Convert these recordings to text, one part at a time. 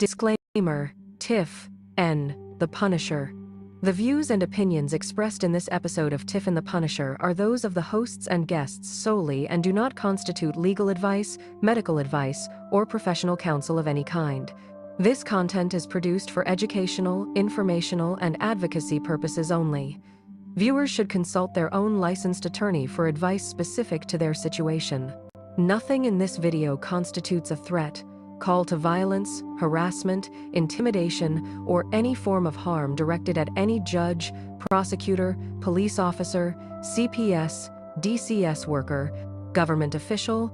Disclaimer: Tiff, N, the Punisher. The views and opinions expressed in this episode of Tiff and the Punisher are those of the hosts and guests solely and do not constitute legal advice, medical advice, or professional counsel of any kind. This content is produced for educational, informational, and advocacy purposes only. Viewers should consult their own licensed attorney for advice specific to their situation. Nothing in this video constitutes a threat, call to violence, harassment, intimidation, or any form of harm directed at any judge, prosecutor, police officer, CPS, DCS worker, government official,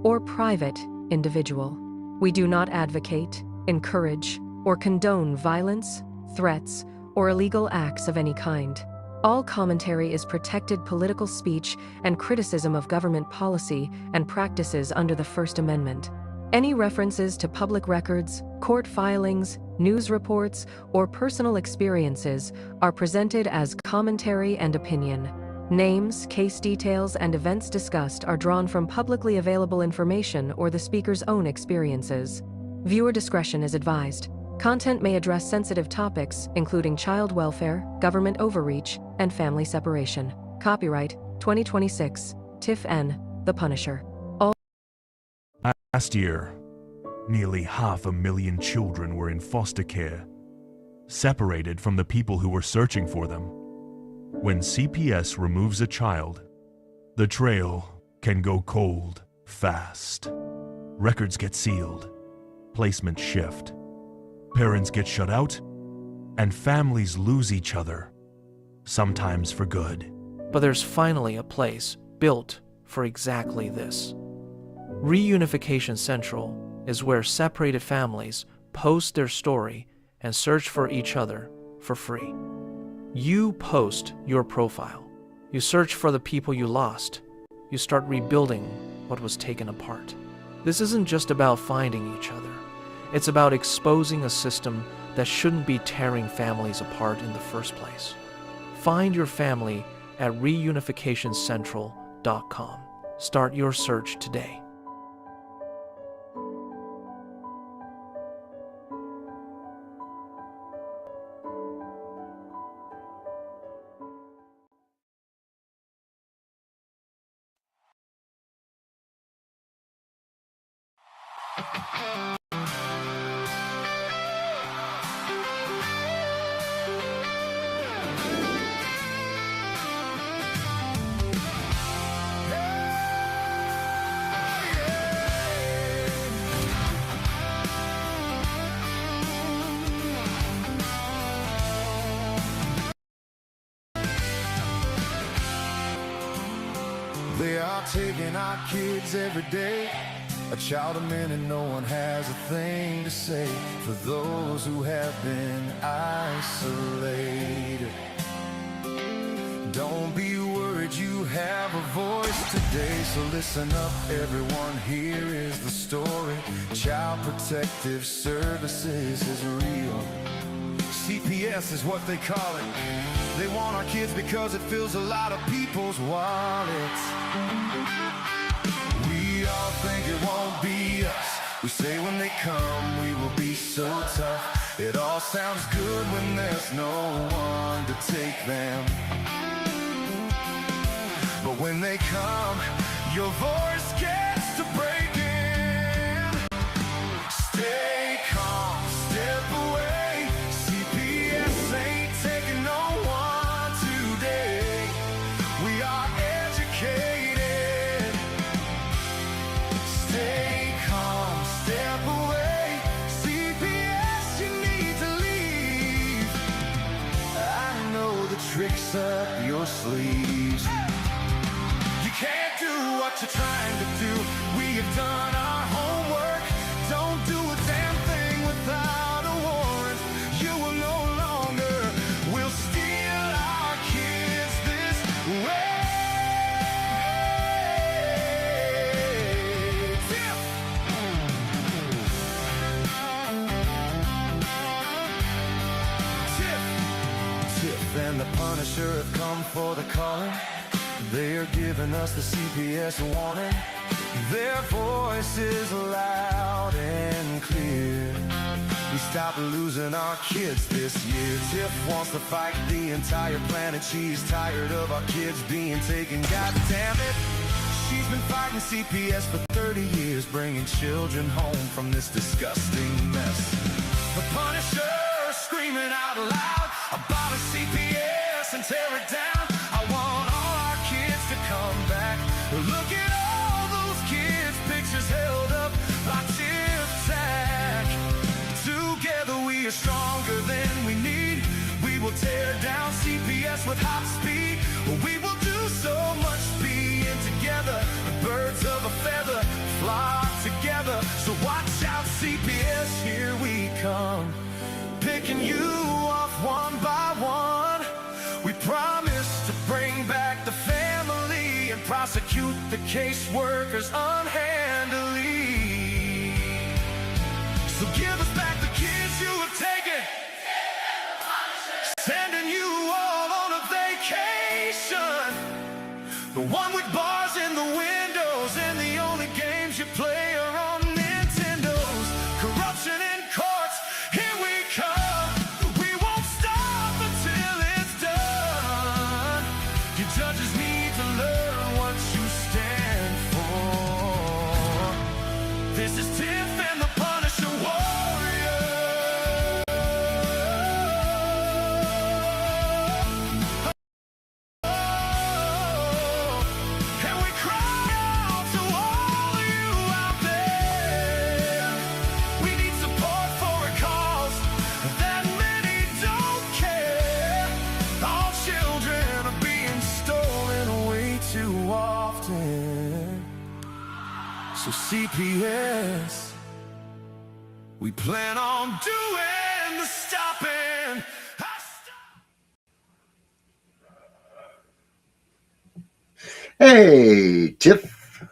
or private individual. We do not advocate, encourage, or condone violence, threats, or illegal acts of any kind. All commentary is protected political speech and criticism of government policy and practices under the First Amendment. Any references to public records, court filings, news reports, or personal experiences are presented as commentary and opinion. Names, case details, and events discussed are drawn from publicly available information or the speaker's own experiences. Viewer discretion is advised. Content may address sensitive topics, including child welfare, government overreach, and family separation. Copyright 2026, Tiff N, The Punisher. Last year, nearly 500,000 children were in foster care, separated from the people who were searching for them. When CPS removes a child, the trail can go cold fast. Records get sealed, placements shift, parents get shut out, and families lose each other, sometimes for good. But there's finally a place built for exactly this. Reunification Central is where separated families post their story and search for each other for free. You post your profile. You search for the people you lost. You start rebuilding what was taken apart. This isn't just about finding each other. It's about exposing a system that shouldn't be tearing families apart in the first place. Find your family at reunificationcentral.com. Start your search today. They are taking our kids every day, a child a minute, no one has a thing to say for those who have been isolated. Don't be worried, you have a voice today, so listen up everyone, here is the story. Child Protective Services is real. CPS is what they call it. They want our kids because it fills a lot of people's wallets. We all think it won't be us. We say when they come we will be so tough. It all sounds good when there's no one to take them. But when they come, your voice gets to breaking. Stay calm, step away. CPS ain't taking no one today. We are educated. Stay calm, step away. CPS, you need to leave. I know the tricks up your sleeves. You can't do what you're trying to do. We have done our homework. Don't do a damn thing without a warrant. You will no longer will steal our kids this way. Tiff and the Punisher have come for the calling. They are giving us the CPS warning. Their voice is loud and clear. stop losing our kids this year. Tiff wants to fight the entire planet. She's tired of our kids being taken. God damn it. She's been fighting CPS for 30 years, bringing children home from this disgusting mess. The Punisher screaming out loud about a CPS and tear it down. I want all our kids to come back. Look at all those kids' pictures held up by Tiff Tack. Together we are stronger than we need. We will tear down CPS with hot speed. We will do so much being together. Birds of a feather flock together. So watch out, CPS, here we come. Picking you off one by one. We promise to bring back the family and prosecute the caseworkers unhandily. So give us back the kids you have taken. Sending you all on a vacation. The one with bars in the windows and the only games you play are on Nintendos. Corruption in courts, here we come. We won't stop until it's done. You judges need to learn what you stand for. This is Tiff and the Punisher Warrior. And we cry out to all you out there. We need support for a cause that many don't care. All children are being stolen way too often. So CPS, we plan on doing the stopping. Hey, Tiff.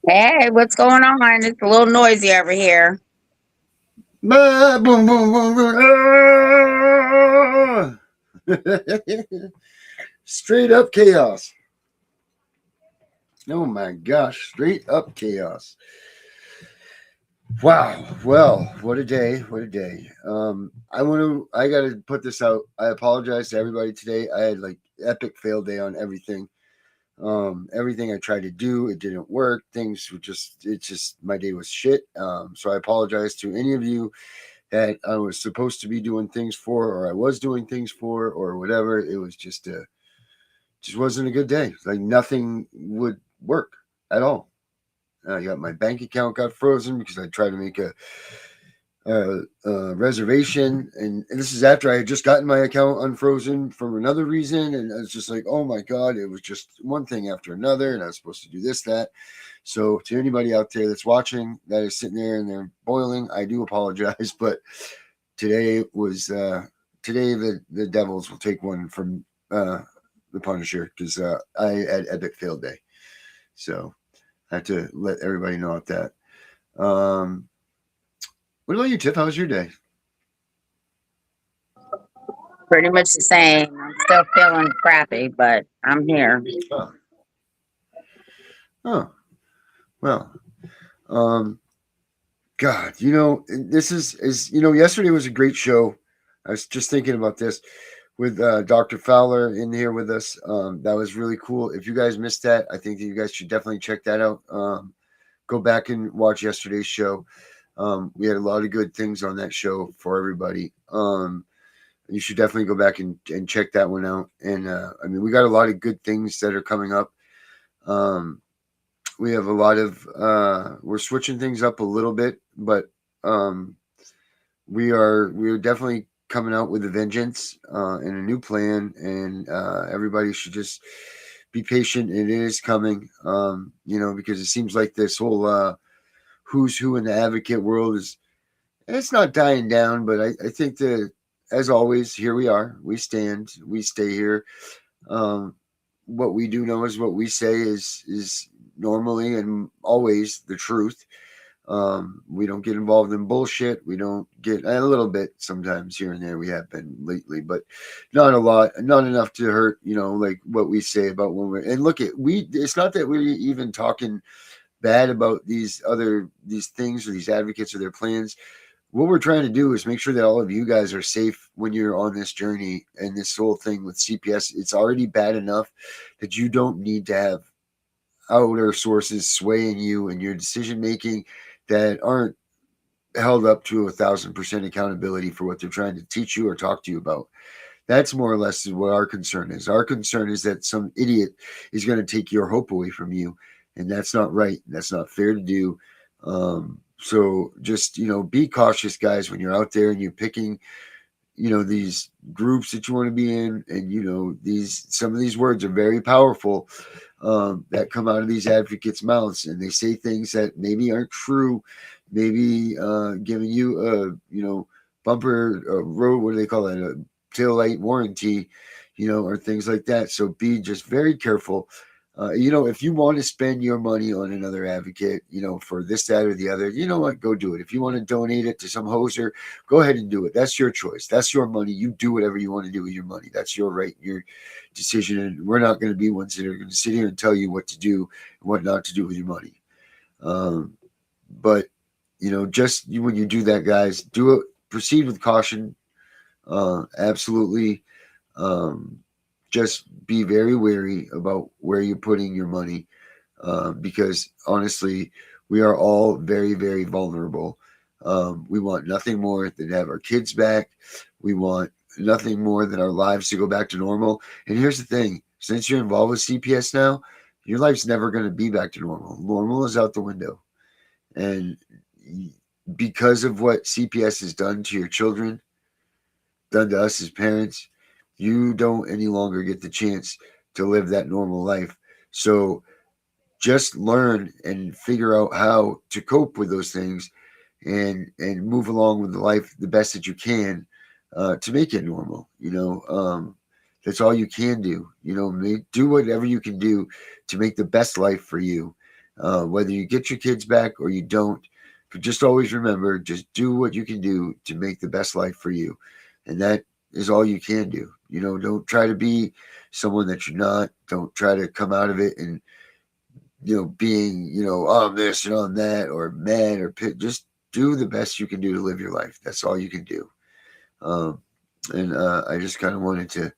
Hey, what's going on? It's a little noisy over here. Boom, boom, boom, boom. Straight up chaos. Oh my gosh, straight up chaos. Wow. Well, what a day. What a day. I gotta put this out. I apologize to everybody today. I had like epic fail day on everything. Everything I tried to do, it didn't work. Things were my day was shit. So I apologize to any of you that I was supposed to be doing things for, or I was doing things for, or whatever. It was just wasn't a good day. Like nothing would work at all. My bank account got frozen because I tried to make a reservation, and this is after I had just gotten my account unfrozen for another reason, and I was just like, oh my god, it was just one thing after another, and I was supposed to do this, that. So to anybody out there that's watching that is sitting there and they're boiling, I do apologize, but today the Devils will take one from the Punisher because I had epic fail day. So I have to let everybody know about that. What about you, Tiff? How was your day? Pretty much the same. I'm still feeling crappy, but I'm here. Oh. Well. God, this is yesterday was a great show. I was just thinking about this with Dr. Fowler in here with us. That was really cool. If you guys missed that, I think that you guys should definitely check that out. Go back and watch yesterday's show. We had a lot of good things on that show for everybody. You should definitely go back and check that one out. And we got a lot of good things that are coming up. We have a lot of we're switching things up a little bit, but we are definitely coming out with a vengeance and a new plan, and everybody should just be patient. It is coming, because it seems like this whole who's who in the advocate world it's not dying down, but I think that, as always, here we are. We stand. We stay here. What we do know is what we say is normally and always the truth. We don't get involved in bullshit. We don't get a little bit sometimes here and there. We have been lately, but not a lot, not enough to hurt, like what we say about when we're, and look it's not that we're even talking bad about these things or these advocates or their plans. what we're trying to do is make sure that all of you guys are safe when you're on this journey. And this whole thing with CPS, it's already bad enough that you don't need to have outer sources swaying you in your decision making that aren't held up to 1,000% accountability for what they're trying to teach you or talk to you about. That's more or less what our concern is. Our concern is that some idiot is going to take your hope away from you, and that's not right. That's not fair to do. So just, be cautious, guys, when you're out there and you're picking, these groups that you want to be in. And, some of these words are very powerful that come out of these advocates' mouths, and they say things that maybe aren't true, maybe giving you a, bumper road, what do they call it? A tail light warranty, or things like that. So be just very careful. If you want to spend your money on another advocate, for this, that, or the other, you know what? Go do it. If you want to donate it to some hoser, go ahead and do it. That's your choice. That's your money. You do whatever you want to do with your money. That's your right, your decision. And we're not going to be ones that are going to sit here and tell you what to do and what not to do with your money. But, just when you do that, guys, do it. Proceed with caution. Absolutely. Just be very wary about where you're putting your money, because honestly, we are all very, very vulnerable. We want nothing more than to have our kids back. We want nothing more than our lives to go back to normal. And here's the thing, since you're involved with CPS now, your life's never going to be back to normal. Normal is out the window. And because of what CPS has done to your children, done to us as parents, you don't any longer get the chance to live that normal life. So just learn and figure out how to cope with those things and move along with the life the best that you can to make it normal. That's all you can do. Do whatever you can do to make the best life for you, whether you get your kids back or you don't. But just always remember, just do what you can do to make the best life for you. And that is all you can do. Don't try to be someone that you're not. Don't try to come out of it and, being, I'm this and I'm that, or mad or pit. Just do the best you can do to live your life. That's all you can do. And I just kind of wanted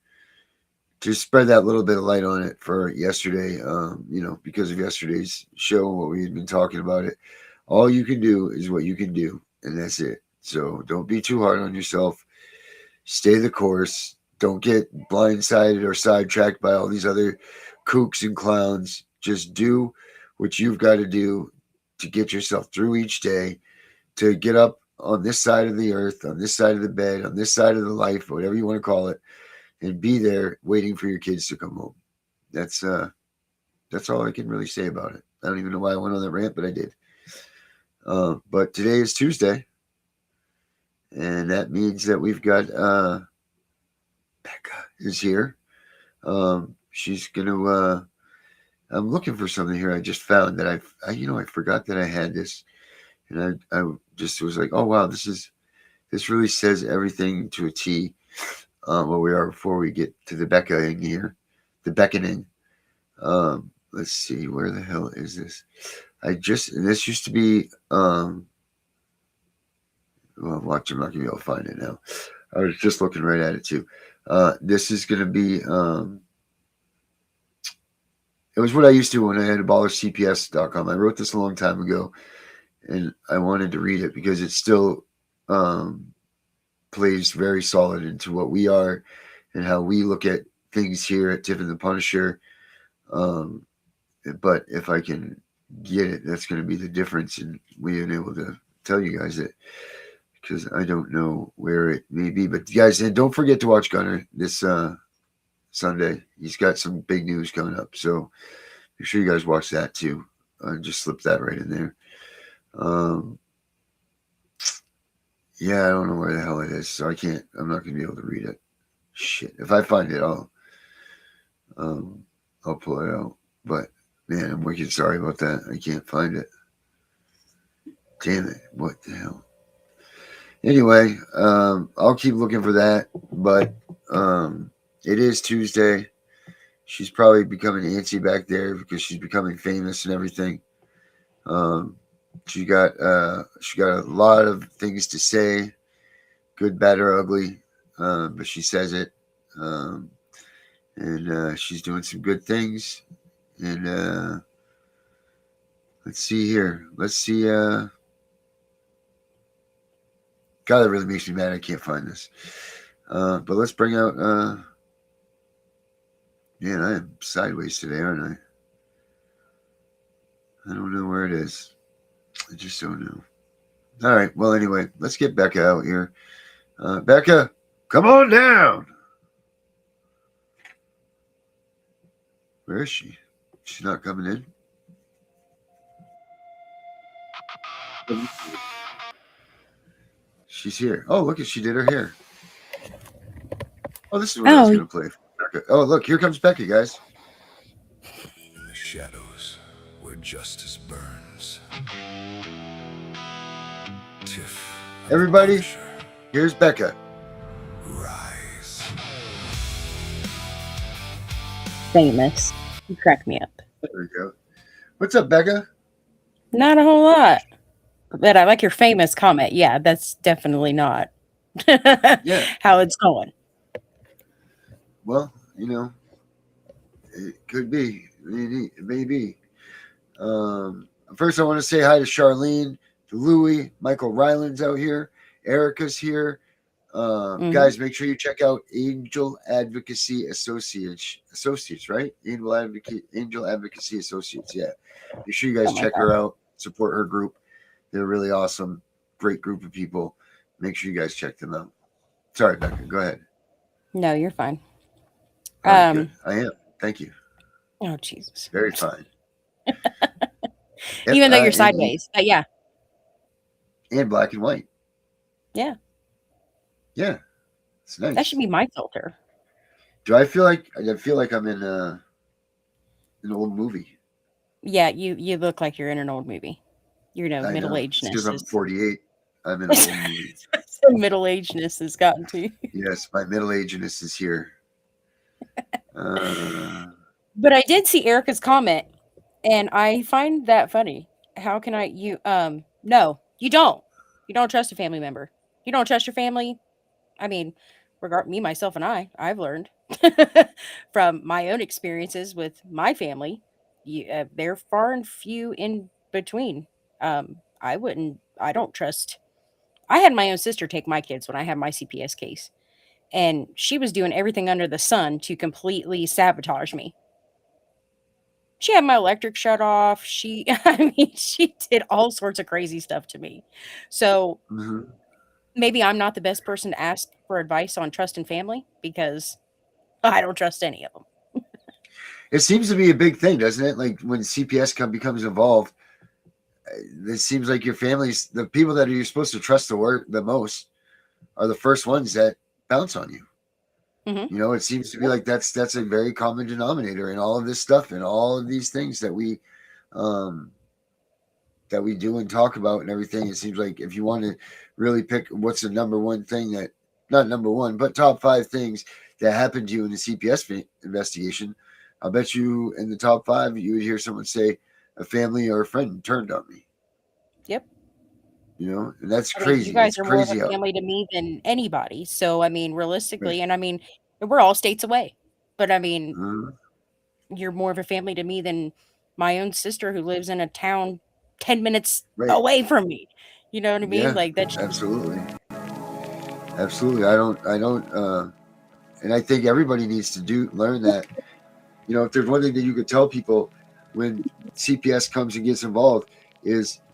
to spread that little bit of light on it for yesterday, because of yesterday's show, what we had been talking about it. All you can do is what you can do, and that's it. So don't be too hard on yourself. Stay the course. Don't get blindsided or sidetracked by all these other kooks and clowns. Just do what you've got to do to get yourself through each day, to get up on this side of the earth, on this side of the bed, on this side of the life, whatever you want to call it, and be there waiting for your kids to come home. That's all I can really say about it. I don't even know why I went on that rant, but I did. But today is Tuesday, and that means that we've got Becca is here. She's gonna. I'm looking for something here. I just found that I forgot that I had this, and I just was like, oh wow, this really says everything to a T. Where we are before we get to the beckoning here, the beckoning. Let's see, where the hell is this? This used to be. Well, watch, I'm not gonna be able to find it now. I was just looking right at it too. This is gonna be. It was what I used to when I had AbolishCPS.com. I wrote this a long time ago, and I wanted to read it because it still plays very solid into what we are and how we look at things here at Tiff and the Punisher. But if I can get it, that's going to be the difference in being able to tell you guys it, because I don't know where it may be. But guys, and don't forget to watch Gunner this Sunday. He's got some big news coming up, so make sure you guys watch that too. Just slip that right in there. Yeah, I don't know where the hell it is, so I'm not gonna be able to read it. Shit. If I find it, I'll pull it out. But man, I'm wicked sorry about that. I can't find it. Damn it. What the hell? Anyway, I'll keep looking for that. But it is Tuesday. She's probably becoming antsy back there because she's becoming famous and everything. She got a lot of things to say, good, bad, or ugly, but she says it, and she's doing some good things. And let's see here. Let's see. God, that really makes me mad. I can't find this. But let's bring out. Man, I am sideways today, aren't I? I don't know where it is. I just don't know. All right. Well, anyway, let's get Becca out here. Becca, come on down. Where is she? She's not coming in. She's here. Oh, look, she did her hair. Oh, this is what I was going to play. Becca. Oh, look, here comes Becca, guys. In the shadows where justice burns. Tiff. Everybody, here's Becca. Rise. Famous. You crack me up. There we go. What's up, Becca? Not a whole lot. But I like your famous comment. Yeah, that's definitely not how it's going. Well, you know, it could be. It may be. First, I want to say hi to Charlene, to Louie, Michael Ryland's out here. Erica's here. Guys, make sure you check out Angel Advocacy Associates, right? Angel Advocacy Associates, yeah. Make sure you guys check her out, support her group. They're really awesome, great group of people. Make sure you guys check them out. Sorry, Becca, go ahead. No, you're fine. Good. I am. Thank you. Oh, Jesus. Very fine. Even though you're sideways, but yeah. And black and white. Yeah. Yeah. It's nice. That should be my filter. Do I feel like I'm in an old movie? Yeah, you look like you're in an old movie. You know, middle-agedness. Because I'm 48. I'm in an old movie. So middle-agedness has gotten to you. Yes, my middle-agedness is here. But I did see Erica's comment, and I find that funny. How can no, you don't. You don't trust a family member. You don't trust your family. I mean, me, myself, and I've learned from my own experiences with my family. They're far and few in between. I don't trust. I had my own sister take my kids when I had my CPS case, and she was doing everything under the sun to completely sabotage me. She had my electric shut off. She did all sorts of crazy stuff to me. So maybe I'm not the best person to ask for advice on trust and family because I don't trust any of them. It seems to be a big thing, doesn't it? Like when CPS becomes involved, it seems like your family's the people that you're supposed to trust the most are the first ones that bounce on you. You know, it seems to be like that's a very common denominator in all of this stuff and all of these things that we do and talk about and everything. It seems like if you want to really pick what's the number one thing that not number one, but top 5 things that happened to you in the CPS investigation, I'll bet you in the top 5 you would hear someone say a family or a friend turned on me. Yep. You know, and that's crazy. You guys are more of a family to me than anybody. So, I mean, realistically, and I mean, we're all states away. But, I mean, you're more of a family to me than my own sister who lives in a town 10 minutes away from me. You know what I mean? Yeah, like that's absolutely. Absolutely. I don't, and I think everybody needs to learn that, you know, if there's one thing that you could tell people when CPS comes and gets involved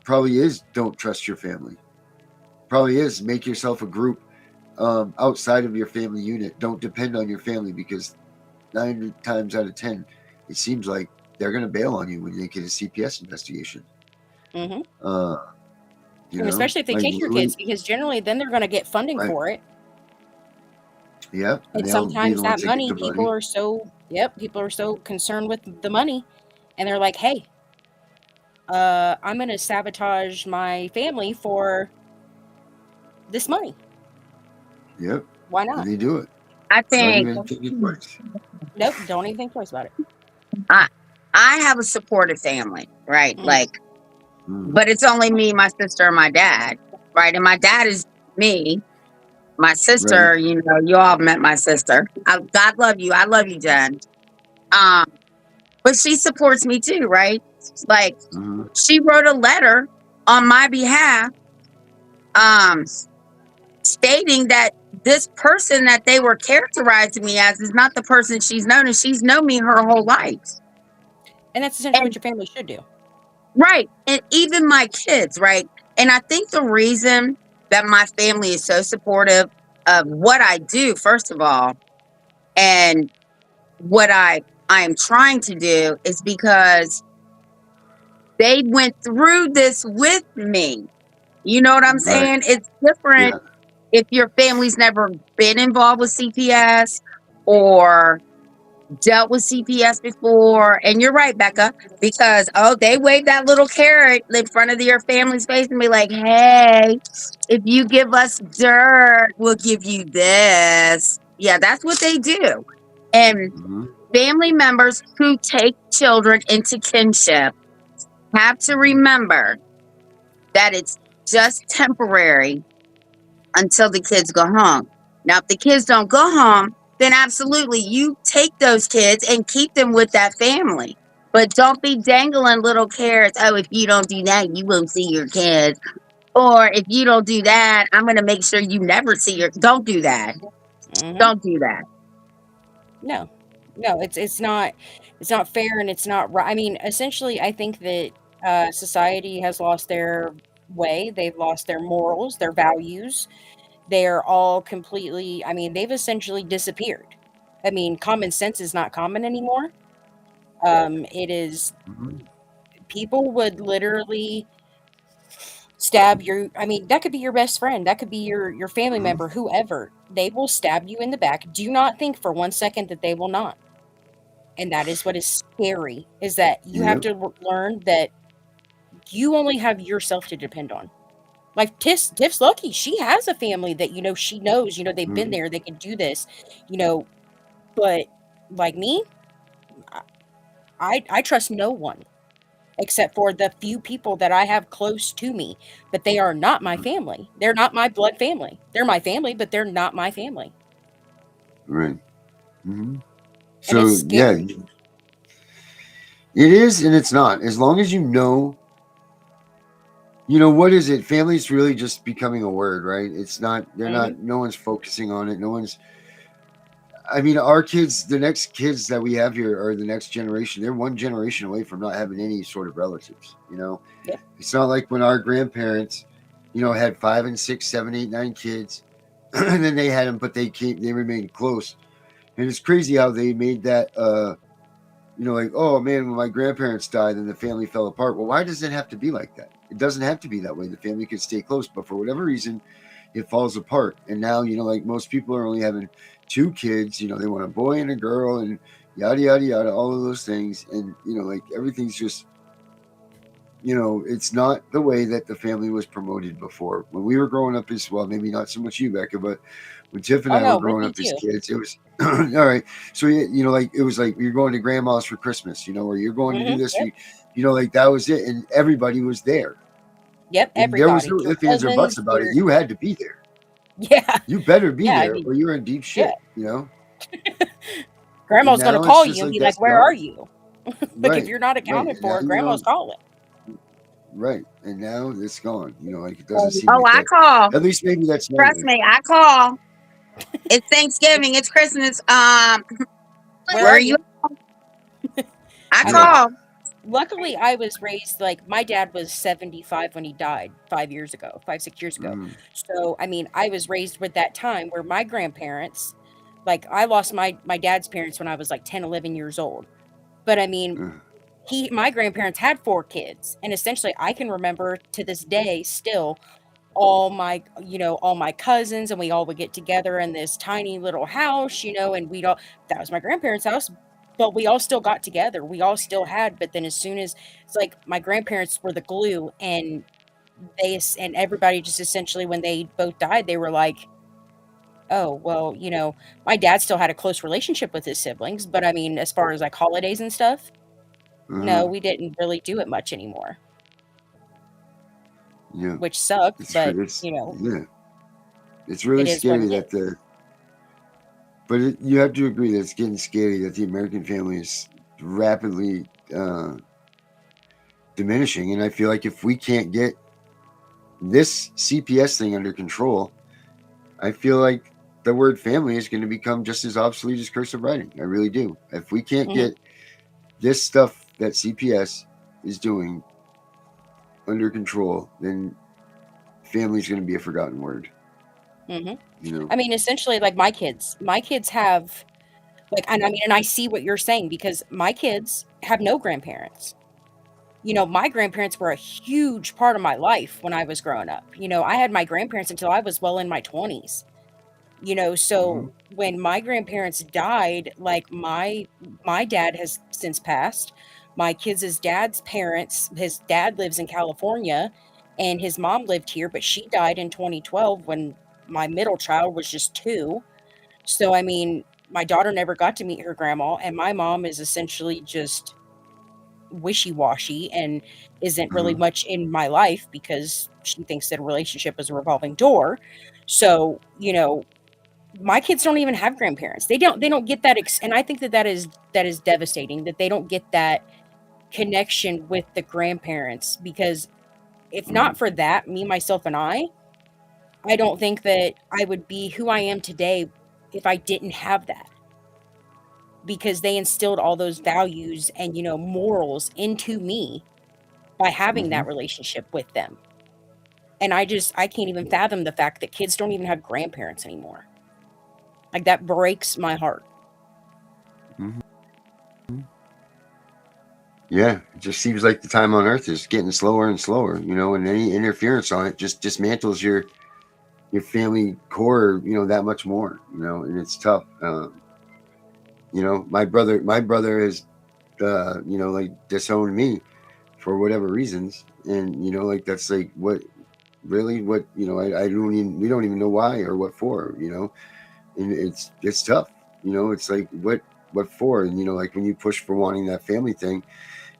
probably is don't trust your family. Probably is make yourself a group outside of your family unit. Don't depend on your family because 9 times out of 10, it seems like they're going to bail on you when they get a CPS investigation. And You know, especially if they take your kids, because generally then they're going to get funding for it. Yeah. And sometimes that money, people are so concerned with the money, and they're like, hey, I'm going to sabotage my family for this money. Yep. Why not? And they do it. I think. Nope. Don't even think twice about it. I have a supportive family, right? Like but it's only me, my sister, and my dad, right? And my dad is me. My sister, Right. you all met my sister. God love you. I love you, Jen. Um, but she supports me too, right? Like Mm-hmm. she wrote a letter on my behalf, um, stating that this person that they were characterizing me as is not the person she's known, and she's known me her whole life. And that's essentially what And your family should do. right, and even my kids, right? And I think the reason that my family is so supportive of what I do, first of all, and what I am trying to do is because they went through this with me. You know what I'm Right. saying? It's different Yeah. if your family's never been involved with CPS or dealt with CPS before. And you're right, Becca, because they wave that little carrot in front of your family's face and be like, hey, if you give us dirt, we'll give you this. Yeah, that's what they do. And Mm-hmm. family members who take children into kinship have to remember that it's just temporary until the kids go home. Now, if the kids don't go home, then absolutely you take those kids and keep them with that family. But don't be dangling little carrots. Oh, if you don't do that, you won't see your kids. Or if you don't do that, I'm going to make sure you never see your. Don't do that. Mm-hmm. Don't do that. No, it's not fair, and it's not right. I mean, essentially, I think that society has lost their way. They've lost their morals, their values. They're all completely. I mean, they've essentially disappeared. I mean, common sense is not common anymore. It is. Mm-hmm. People would literally stab your. I mean, that could be your best friend. That could be your family Mm-hmm. member, whoever. They will stab you in the back. Do not think for 1 second that they will not. And that is what is scary, is that you have Yep. to learn that you only have yourself to depend on. Like Tiff's lucky. She has a family that, she knows, they've been Mm-hmm. there, they can do this, you know, but like me, I trust no one except for the few people that I have close to me, but they are not my family. They're not my blood family. They're my family, but they're not my family. Right. Mm-hmm. And it's So yeah, scary. it is and it's not. As long as what is it? Family's really just becoming a word, right? It's not. They're not. Mm-hmm. No one's focusing on it. No one's. I mean, our kids, the next kids that we have here are the next generation. They're one generation away from not having any sort of relatives. Yep. It's not like when our grandparents, had 5 and 6, 7, 8, 9 kids, and then they had them, but they remained close. And it's crazy how they made that. Like, oh man, when my grandparents died, then the family fell apart. Well, why does it have to be like that? It doesn't have to be that way. The family could stay close, but for whatever reason, it falls apart. And now, like most people are only having 2 kids. They want a boy and a girl, and yada yada yada, all of those things. And like everything's just, it's not the way that the family was promoted before. When we were growing up as well, maybe not so much you, Becca, but when Tiff and Oh I were no, with growing me up as too. kids, it was all right. So like it was like you're going to grandma's for Christmas, or you're going to do this. Yep. Like that was it, and everybody was there. Yep, And there was everybody. no Your ifs, ands, or buts cousins, about it. You had to be there. yeah. You better be Yeah, I there, mean, or you're in deep yeah. shit. And Grandma's gonna now it's call just you and like be like, that's "Where gone. are you?" Like if Right, you're not right. accounted And now for, Grandma's calling. right, and now it's gone. Like it doesn't seem Oh, like I that. call. At least maybe that's Trust normal. me, I call. It's Thanksgiving. It's Christmas. Where Where are are you? you? I I mean, Right. call. luckily I was raised like my dad was 75 when he died 5 years ago, 5, 6 years ago. Mm, So I mean, I was raised with that time where my grandparents, like I lost my dad's parents when I was like 10, 11 years old. But I mean, mm, my grandparents had 4 kids, and essentially I can remember to this day still all my cousins, and we all would get together in this tiny little house, and that was my grandparents' house, but we all still got together. We all still had, but then as soon as it's like my grandparents were the glue, and and everybody just essentially when they both died, they were like, oh, well, my dad still had a close relationship with his siblings, but I mean, as far as like holidays and stuff, no, mm. we didn't really do it much anymore. Yeah. which sucked, but It's you know, yeah. It's really it is what scary it that is. you have to agree that it's getting scary that the American family is rapidly diminishing. And I feel like if we can't get this CPS thing under control, I feel like the word family is going to become just as obsolete as cursive writing. I really do. If we can't get this stuff that CPS is doing under control, then family is going to be a forgotten word. Mm-hmm. You know, I mean, essentially, like my kids have like, and I mean, and I see what you're saying because my kids have no grandparents. You know, my grandparents were a huge part of my life when I was growing up. You know, I had my grandparents until I was well in my 20s. You know, so when my grandparents died, like my dad has since passed. My kids' dad's parents, his dad lives in California and his mom lived here, but she died in 2012 when my middle child was just 2. So I mean, my daughter never got to meet her grandma, and my mom is essentially just wishy-washy and isn't really much in my life because she thinks that a relationship is a revolving door. So, you know, my kids don't even have grandparents. They don't get that and I think that is devastating that they don't get that connection with the grandparents because if not for that, me, myself, and I don't think that I would be who I am today if I didn't have that. Because they instilled all those values and, you know, morals into me by having that relationship with them. And I can't even fathom the fact that kids don't even have grandparents anymore. Like that breaks my heart. yeah, it just seems like the time on Earth is getting slower and slower. You know, and any interference on it just dismantles your family core. You know, that much more. You know, and it's tough. You know, my brother has, you know, like disowned me for whatever reasons, and you know, like that's like what really what you know. I don't even we don't even know why or what for. You know, and it's tough. You know, it's like what for, and you know, like when you push for wanting that family thing,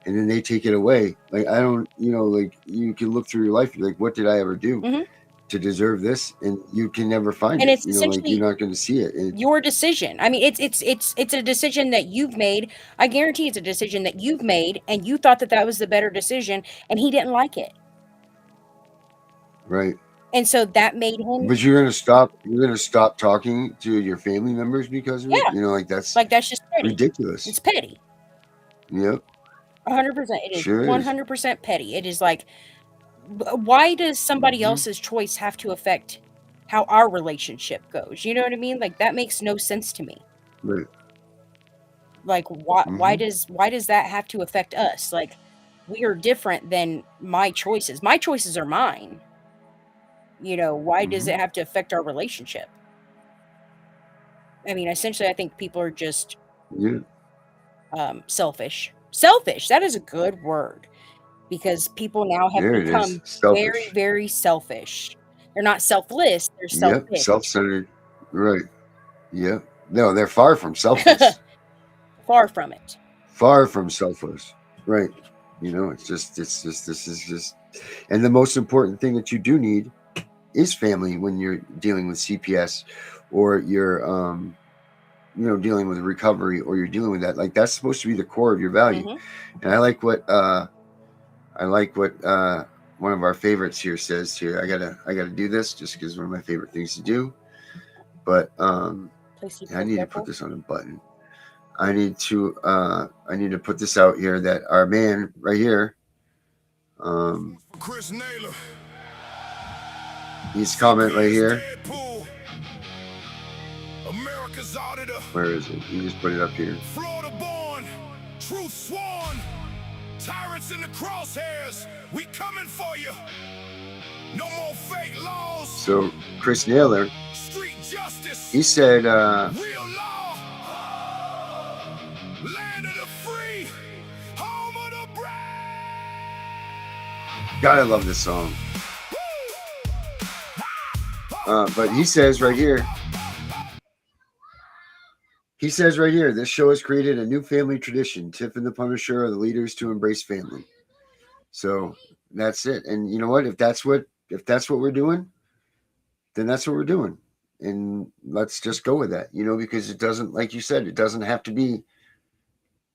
and then they take it away. Like I don't, you know, like you can look through your life, you're like, what did I ever do to deserve this? And you can never find And it. it's You know, like you're essentially not going to see it. your decision. I mean, it's a decision that you've made. I guarantee it's a decision that you've made and you thought that that was the better decision and he didn't like it. Right. And so that made him But you're gonna stop talking to your family members because of it. yeah, You know, like that's like that's just petty. ridiculous. It's petty. Yep. 100%. It is Sure is. 100% petty. It is like why does somebody Mm-hmm. else's choice have to affect how our relationship goes? You know what I mean? Like that makes no sense to me. Right. Like why Mm-hmm. does that have to affect us? Like we are different than my choices. My choices are mine. You know, why does Mm-hmm. it have to affect our relationship? I mean, essentially I think people are just Yeah. selfish. Selfish, that is a good word because people now have There it is. become very, Selfish. very selfish. They're not selfless, they're Yep. selfish. Self-centered. Right. Yep. No, they're far from selfless. Far from it. Far from selfless. Right. You know, it's just this is just, and the most important thing that you do need is family when you're dealing with CPS or you're you know, dealing with recovery or you're dealing with that. Like that's supposed to be the core of your value. And I like what one of our favorites here says here. I gotta do this just because it's one of my favorite things to do. But Please keep I need to put careful. this on a button. I need to put this out here that our man right here, Chris Naylor. his comment right here. Deadpool. America's auditor. Where is it? You just put it up here. Florida born. Truth sworn. Tyrants in the crosshairs. We coming for you. No more fake laws. So Chris Naylor, Street justice. he said, Real law. Land of the free. Home of the brave. God, I love this song. But he says right here, this show has created a new family tradition. Tiff and the Punisher are the leaders to embrace family. So that's it. And you know what? If that's what we're doing, then that's what we're doing. And let's just go with that, because it doesn't, like you said, it doesn't have to be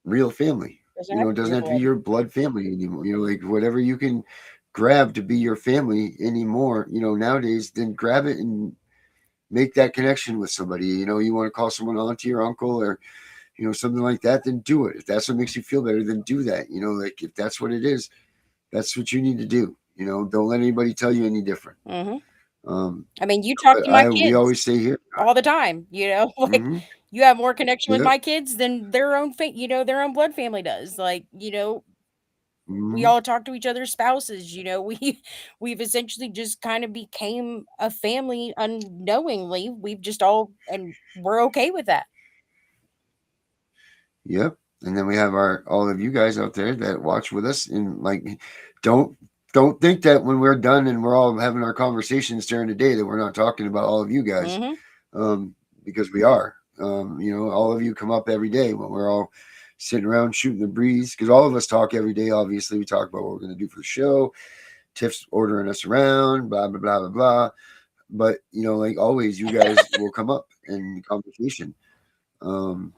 real family. Doesn't have It to be doesn't your have to be blood. your blood family anymore. Like whatever you can grab to be your family anymore, nowadays, then grab it and make that connection with somebody. You want to call someone auntie or uncle or, something like that, then do it. If that's what makes you feel better, then do that. Like if that's what it is, that's what you need to do. Don't let anybody tell you any different. I mean, you talk to my We kids always say here. all the time, like Mm-hmm. you have more connection with Yep. my kids than their own their own blood family does. Like, we Mm-hmm. all talk to each other's spouses, we've essentially just kind of became a family unknowingly. We've just all and we're okay with that. Yep. And then we have all of you guys out there that watch with us, and like, don't don't think that when we're done and we're all having our conversations during the day that we're not talking about all of you guys, Mhm. um, because we are. All of you come up every day when we're all sitting around shooting the breeze. Because all of us talk every day. Obviously, we talk about what we're going to do for the show. Tiff's ordering us around, blah blah blah blah blah. But like always, you guys will come up in conversation. Um,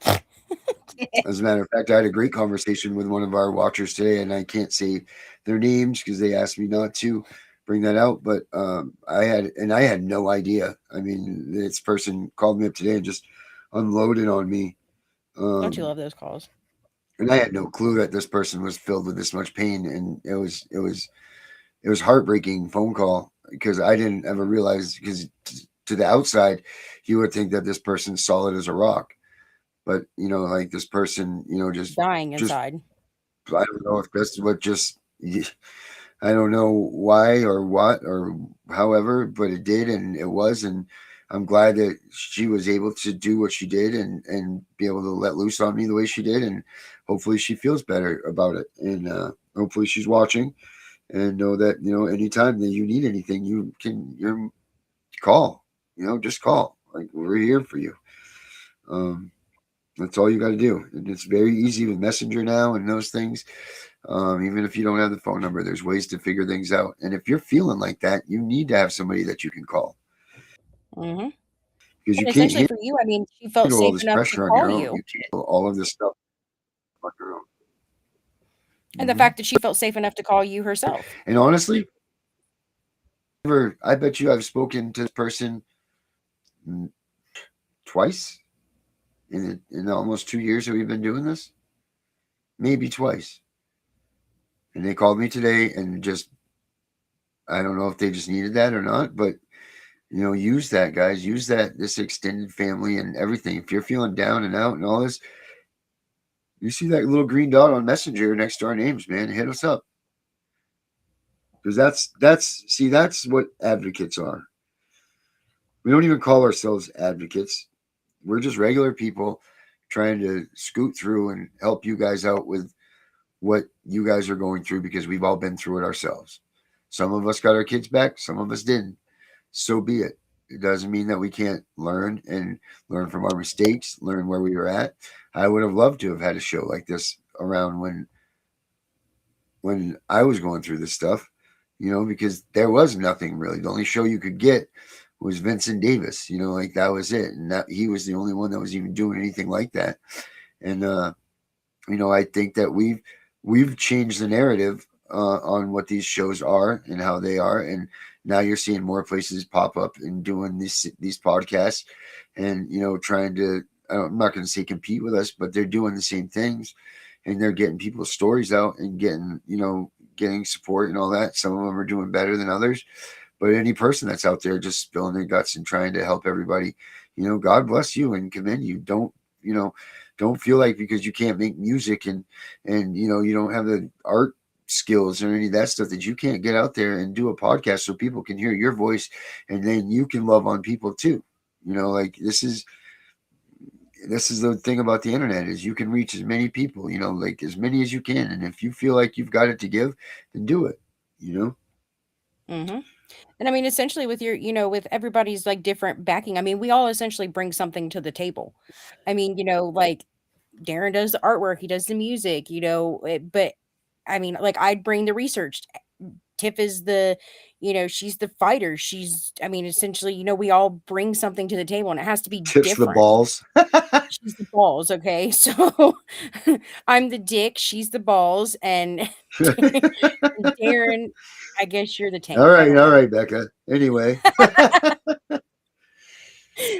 as a matter of fact, I had a great conversation with one of our watchers today, and I can't say their names because they asked me not to bring that out. But I had no idea. I mean, this person called me up today and just unloaded on me, Don't you um, love those calls? and I had no clue that this person was filled with this much pain, and it was heartbreaking phone call because I didn't ever realize because to the outside, you would think that this person's solid as a rock, but like this person, Dying just inside. I don't know if that's what just I don't know why or what or however, but it did and it was, and I'm glad that she was able to do what she did and be able to let loose on me the way she did, and hopefully she feels better about it, and hopefully she's watching and know that anytime that you need anything, you call, just call, like we're here for you. Um, that's all you got to do, and it's very easy with Messenger now and those things. Even if you don't have the phone number, there's ways to figure things out. And if you're feeling like that, you need to have somebody that you can call Mhm. because you And can't essentially for you, I mean, she felt handle all safe this enough to pressure on call your own. you. You can't handle all of this stuff on your own. And the Hmm. fact that she felt safe enough to call you herself. And honestly, I bet you I've spoken to this person mm, twice in the almost 2 years that we've been doing this, maybe twice. And they called me today and just I don't know if they just needed that or not, but use that, guys. Use that, this extended family and everything. If you're feeling down and out and all this, you see that little green dot on Messenger next to our names, man. Hit us up because that's what advocates are. We don't even call ourselves advocates. We're just regular people trying to scoot through and help you guys out with what you guys are going through because we've all been through it ourselves. Some of us got our kids back, some of us didn't. So be it. It doesn't mean that we can't learn and learn from our mistakes, learn where we were at. I would have loved to have had a show like this around when I was going through this stuff, because there was nothing really. The only show you could get was Vincent Davis, like that was it. And that he was the only one that was even doing anything like that. And I think that we've changed the narrative on what these shows are and how they are, and now you're seeing more places pop up and doing these podcasts, and trying to. I'm not going to say compete with us, but they're doing the same things, and they're getting people's stories out and getting support and all that. Some of them are doing better than others, but any person that's out there just spilling their guts and trying to help everybody, God bless you and commend you. You know, don't feel like because you can't make music and you don't have the art skills or any of that stuff that you can't get out there and do a podcast so people can hear your voice and then you can love on people too. Like this is the thing about the internet is you can reach as many people, like as many as you can. And if you feel like you've got it to give, then do it, you know? Mhm. And I mean, essentially with with everybody's like different backing, I mean, we all essentially bring something to the table. I mean, like Darren does the artwork, he does the music, but I mean, like I'd bring the research. Tiff is the, she's the fighter. I mean, essentially, we all bring something to the table and it has to be Tips the different. balls. She's the balls, okay? So I'm the dick, she's the balls, and Darren, I guess you're the tank. All right, Becca. Anyway.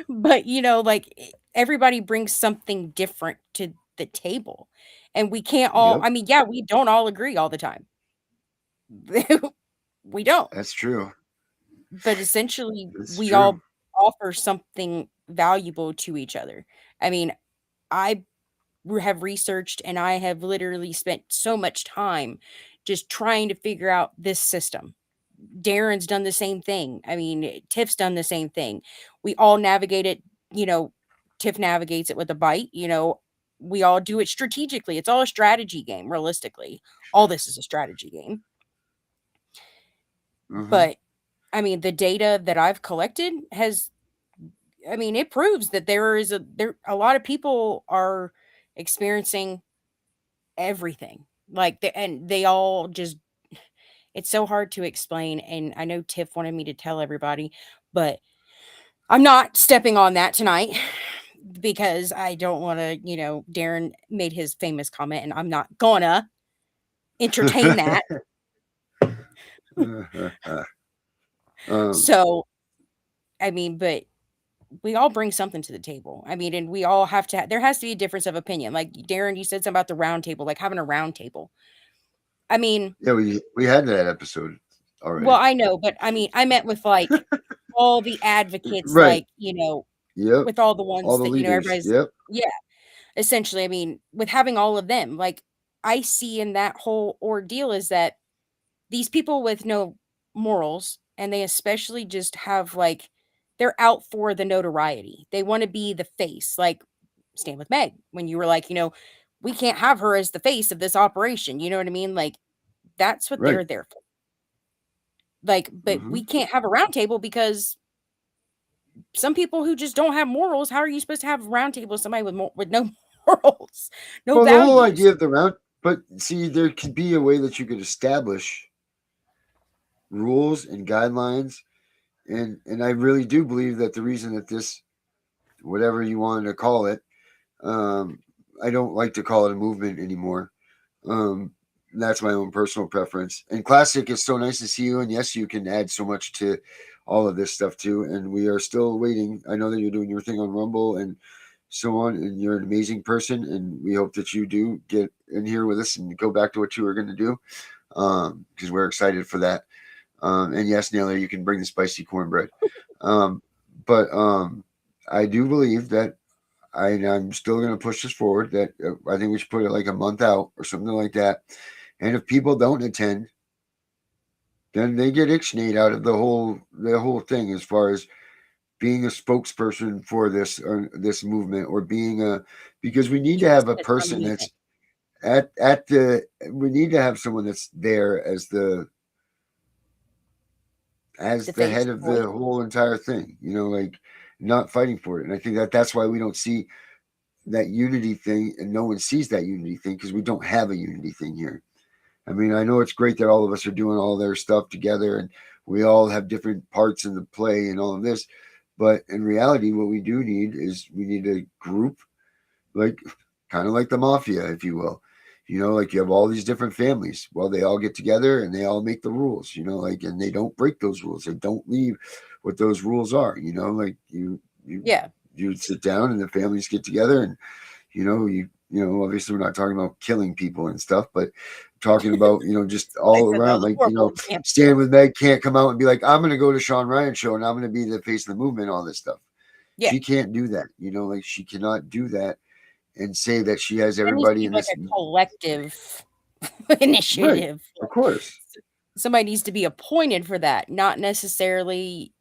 But like everybody brings something different to the table. And we can't all, Yep. I mean, yeah, we don't all agree all the time. We don't. That's true. But essentially, That's we true. all offer something valuable to each other. I mean, I have researched and I have literally spent so much time just trying to figure out this system. Darren's done the same thing. I mean, Tiff's done the same thing. We all navigate it, Tiff navigates it with a bite, we all do it strategically. It's all a strategy game, realistically. All this is a strategy game. Mhm. But I mean, the data that I've collected it proves that a lot of people are experiencing everything. And they all just, it's so hard to explain. And I know Tiff wanted me to tell everybody, but I'm not stepping on that tonight because I don't want to, Darren made his famous comment and I'm not gonna entertain that. So, I mean, but we all bring something to the table. I mean, and we all have to, there has to be a difference of opinion. Like Darren, you said something about the round table, like having a round table. I mean, yeah, we had that episode already. Well, I know, but I mean, I meant with like all the advocates, right. like, Yep. with all the ones All the that, leaders. everybody's, Yep. yeah, essentially. I mean, with having all of them, like I see in that whole ordeal is that these people with no morals, and they especially just have like, they're out for the notoriety. They want to be the face, like Stand With Meg, when you were like, we can't have her as the face of this operation. You know what I mean? Like, that's what Right. they're there for. Like, but we can't have a round table because some people who just don't have morals, how are you supposed to have a round table with somebody with no morals, no values? The whole idea of the round, but see, there could be a way that you could establish rules and guidelines, and I really do believe that the reason that this, whatever you wanted to call it, I don't like to call it a movement anymore. That's my own personal preference. And Classic, is so nice to see you. And yes, you can add so much to all of this stuff too. And we are still waiting. I know that you're doing your thing on Rumble and so on, and you're an amazing person. And we hope that you do get in here with us and go back to what you were going to do, because we're excited for that. And yes, Naylor, you can bring the spicy cornbread. But I do believe that I'm still going to push this forward, that I think we should put it like a month out or something like that. And if people don't attend, then they get ixnayed out of the whole thing, as far as being a spokesperson for this movement, or because we need to have a person that's we need to have someone that's there as the head of the whole entire thing, like not fighting for it. And I think that's why we don't see that unity thing, and no one sees that unity thing, because we don't have a unity thing here. I mean, I know it's great that all of us are doing all their stuff together and we all have different parts in the play and all of this, but in reality, what we do need is we need a group, like kind of like the mafia, if you will. Like you have all these different families. Well, they all get together and they all make the rules, and they don't break those rules. They don't leave what those rules are, like you sit down and the families get together, and obviously we're not talking about killing people and stuff, but talking about just all around, like Stand With Meg can't come out and be like, I'm gonna go to Sean Ryan's show and I'm gonna be the face of the movement, all this stuff. She can't do that. Like she cannot do that and say that she has everybody in like this a collective initiative. Right. Of course, somebody needs to be appointed for that, not necessarily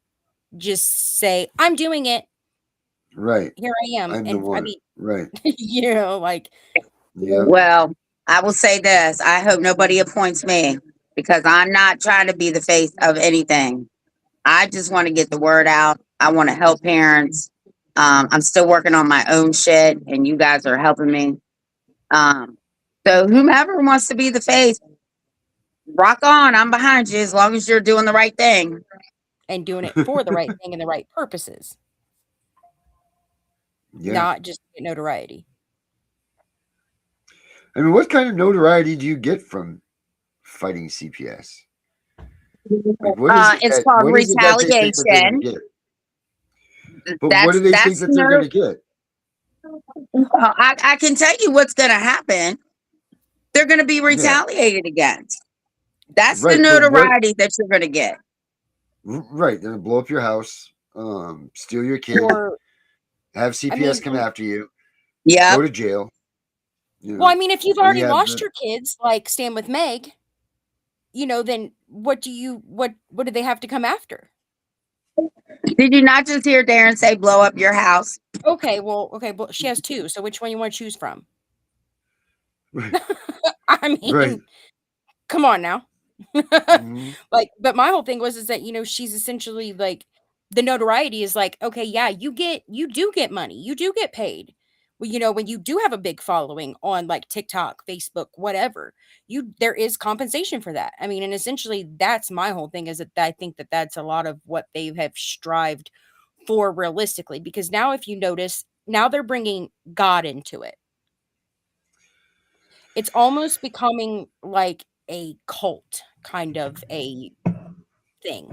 just say, I'm doing it. Right. Here I am. I'm the one. Right. Well, I will say this. I hope nobody appoints me, because I'm not trying to be the face of anything. I just want to get the word out. I want to help parents. I'm still working on my own shit, and you guys are helping me. So whomever wants to be the face, rock on. I'm behind you as long as you're doing the right thing. and doing it for the right thing and the right purposes, Yeah. not just get notoriety. I mean, what kind of notoriety do you get from fighting CPS? Like, It's called what is it that they think that they're going to retaliation. get? But what do they think that they're going to get? I can tell you what's going to happen. They're going to be retaliated against. That's Right, the but notoriety that you're going to get. Right. They're going to blow up your house, steal your kid, Or, have CPS come after you, yeah, go to jail. You know, well, I mean, if you've and already you have lost the- your kids, like Stand With Meg, you know, then what do they have to come after? Did you not just hear Darren say blow up your house? Okay, well, she has two, so which one you want to choose from? Right. I mean, Right. come on now. Mhm. Like, but my whole thing was that, you know, she's essentially like, the notoriety is like, okay, yeah, you do get money, you do get paid. Well, you know, when you do have a big following on like TikTok, Facebook, whatever, there is compensation for that. I mean, and essentially that's my whole thing, is that I think that that's a lot of what they have strived for realistically, because now if you notice, now they're bringing God into it. It's almost becoming like a cult kind of a thing.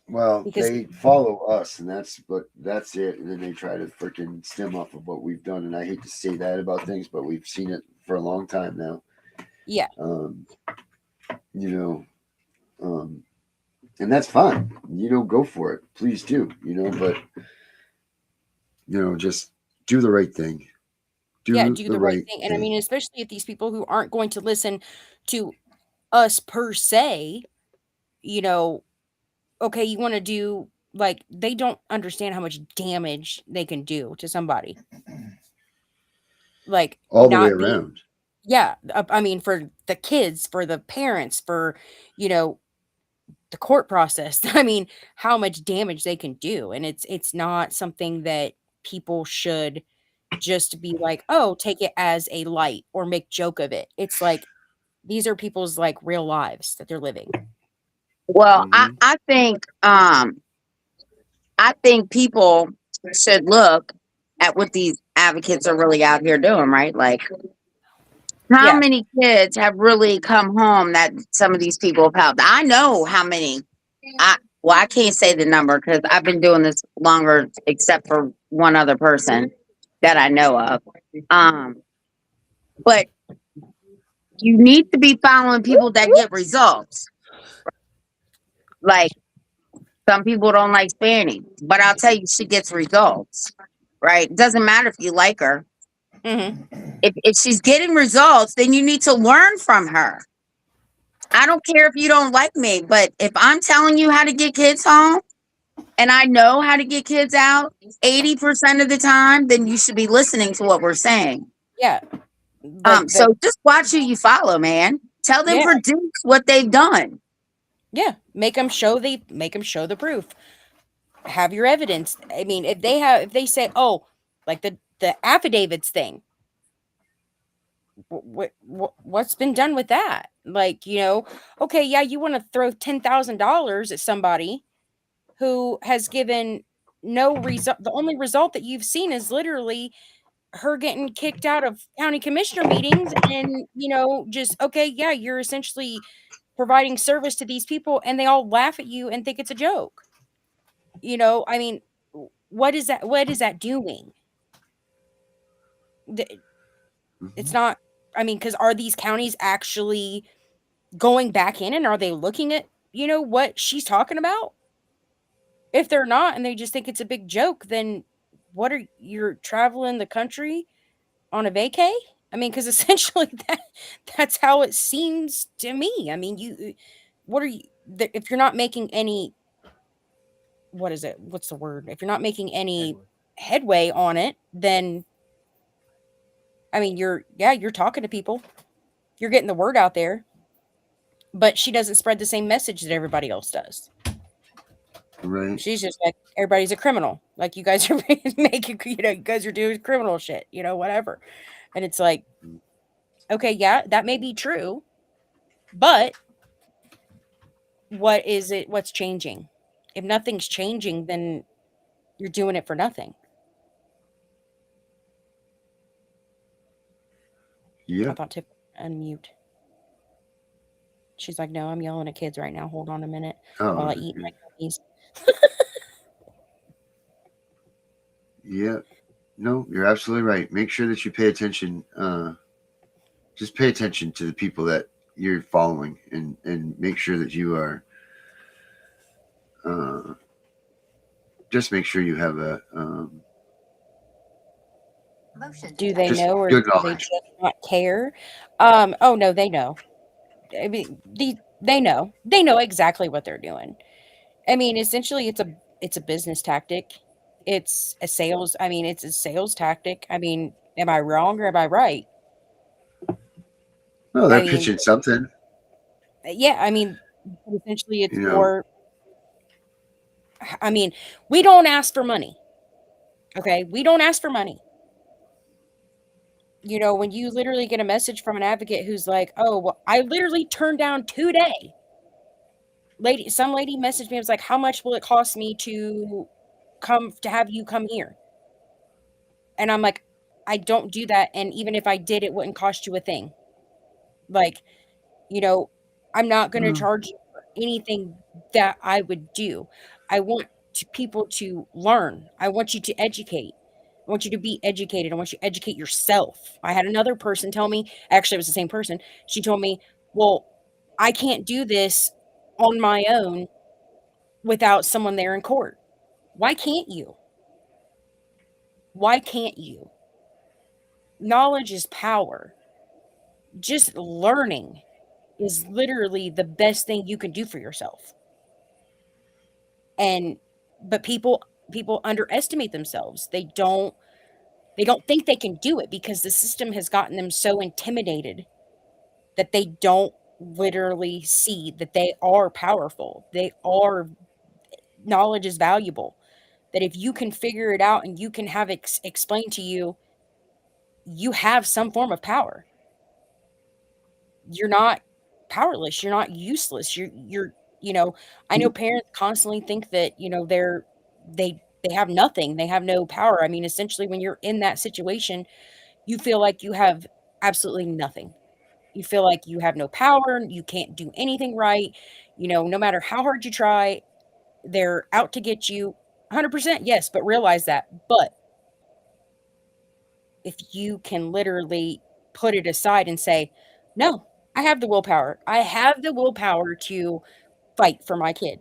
Well, Because they follow us, and that's it. And then they try to freaking stem off of what we've done. And I hate to say that about things, but we've seen it for a long time now. yeah, You know, and that's fine. You know, go for it, please do. You know, but you know, just do the right thing. do the right thing. And I mean, especially if these people who aren't going to listen to us per se, you know, okay, you want to do, like, they don't understand how much damage they can do to somebody. Like, all the way not being, around. yeah, I mean, for the kids, for the parents, for, you know, the court process. I mean, how much damage they can do. And it's not something that people should just be like, oh, take it as a light or make joke of it. It's like, these are people's like real lives that they're living. Well, Mhm. I think people should look at what these advocates are really out here doing, right? Like, how Yeah. many kids have really come home that some of these people have helped? I know how many. I can't say the number because I've been doing this longer, except for one other person that I know of. But you need to be following people that get results. Like, some people don't like Fanny, but I'll tell you, she gets results, right? It doesn't matter if you like her. Mm-hmm. If she's getting results, then you need to learn from her. I don't care if you don't like me, but if I'm telling you how to get kids home and I know how to get kids out 80% of the time, then you should be listening to what we're saying. Yeah. Like So just watch who you follow, man. Tell them produce what they've done. Yeah. Make them show the proof. Have your evidence. I mean, if they say, oh, like the affidavits thing, what's been done with that? Like, you know, okay, yeah, you want to throw $10,000 at somebody who has given no result. The only result that you've seen is literally her getting kicked out of county commissioner meetings, and, you know, just, okay, yeah, you're essentially providing service to these people, and they all laugh at you and think it's a joke. You know, I mean, what is that doing? It's not, I mean, because are these counties actually going back in, and are they looking at, you know, what she's talking about? If they're not, and they just think it's a big joke, then you're traveling the country on a vacay? I mean, because essentially that's how it seems to me. I mean, if you're not making any, what's the word? If you're not making any headway on it, then, I mean, you're talking to people. You're getting the word out there. But she doesn't spread the same message that everybody else does. Right. She's just like, everybody's a criminal. Like, you guys are making, you know, you guys are doing criminal shit, you know, whatever. And it's like, okay, yeah, that may be true, But what is it? What's changing? If nothing's changing, then you're doing it for nothing. I Yep. thought Tiff unmute. She's like, no, I'm yelling at kids right now. Hold on a minute while I eat my cookies. Yeah. No, you're absolutely right. Make sure that you pay attention. Just pay attention to the people that you're following, and make sure that you are. Just make sure you have a. Do they Just know, or good do they knowledge. just not care? Oh no, they know. I mean, they know. They know exactly what they're doing. I mean, essentially, it's a business tactic. It's a sales. I mean, it's a sales tactic. I mean, am I wrong or am I right? Oh, I they're mean, pitching something. yeah. I mean, essentially, it's You know. for. I mean, we don't ask for money. Okay, we don't ask for money. You know, when you literally get a message from an advocate who's like, "Oh, well, I literally turned down today." Some lady messaged me and was like, "How much will it cost me to have you come here?" And I'm like, "I don't do that, and even if I did, it wouldn't cost you a thing." Like, you know, I'm not going to charge you for anything that I would do. I want people to learn. I want you to educate. I want you to be educated. I want you to educate yourself. I had another person tell me, actually, it was the same person. She told me, well, I can't do this on my own without someone there in court. Why can't you? Why can't you? Knowledge is power. Just learning is literally the best thing you can do for yourself. But people underestimate themselves. They don't think they can do it because the system has gotten them so intimidated that they don't literally see that they are powerful. Knowledge is valuable. That if you can figure it out and you can have it explained to you, you have some form of power. You're not powerless. You're not useless. You know, I know parents constantly think that, you know, they have nothing. They have no power. I mean, essentially when you're in that situation, you feel like you have absolutely nothing. You feel like you have no power, you can't do anything right. You know, no matter how hard you try, they're out to get you. 100%, yes, but realize that. But if you can literally put it aside and say, no, I have the willpower. I have the willpower to fight for my kid.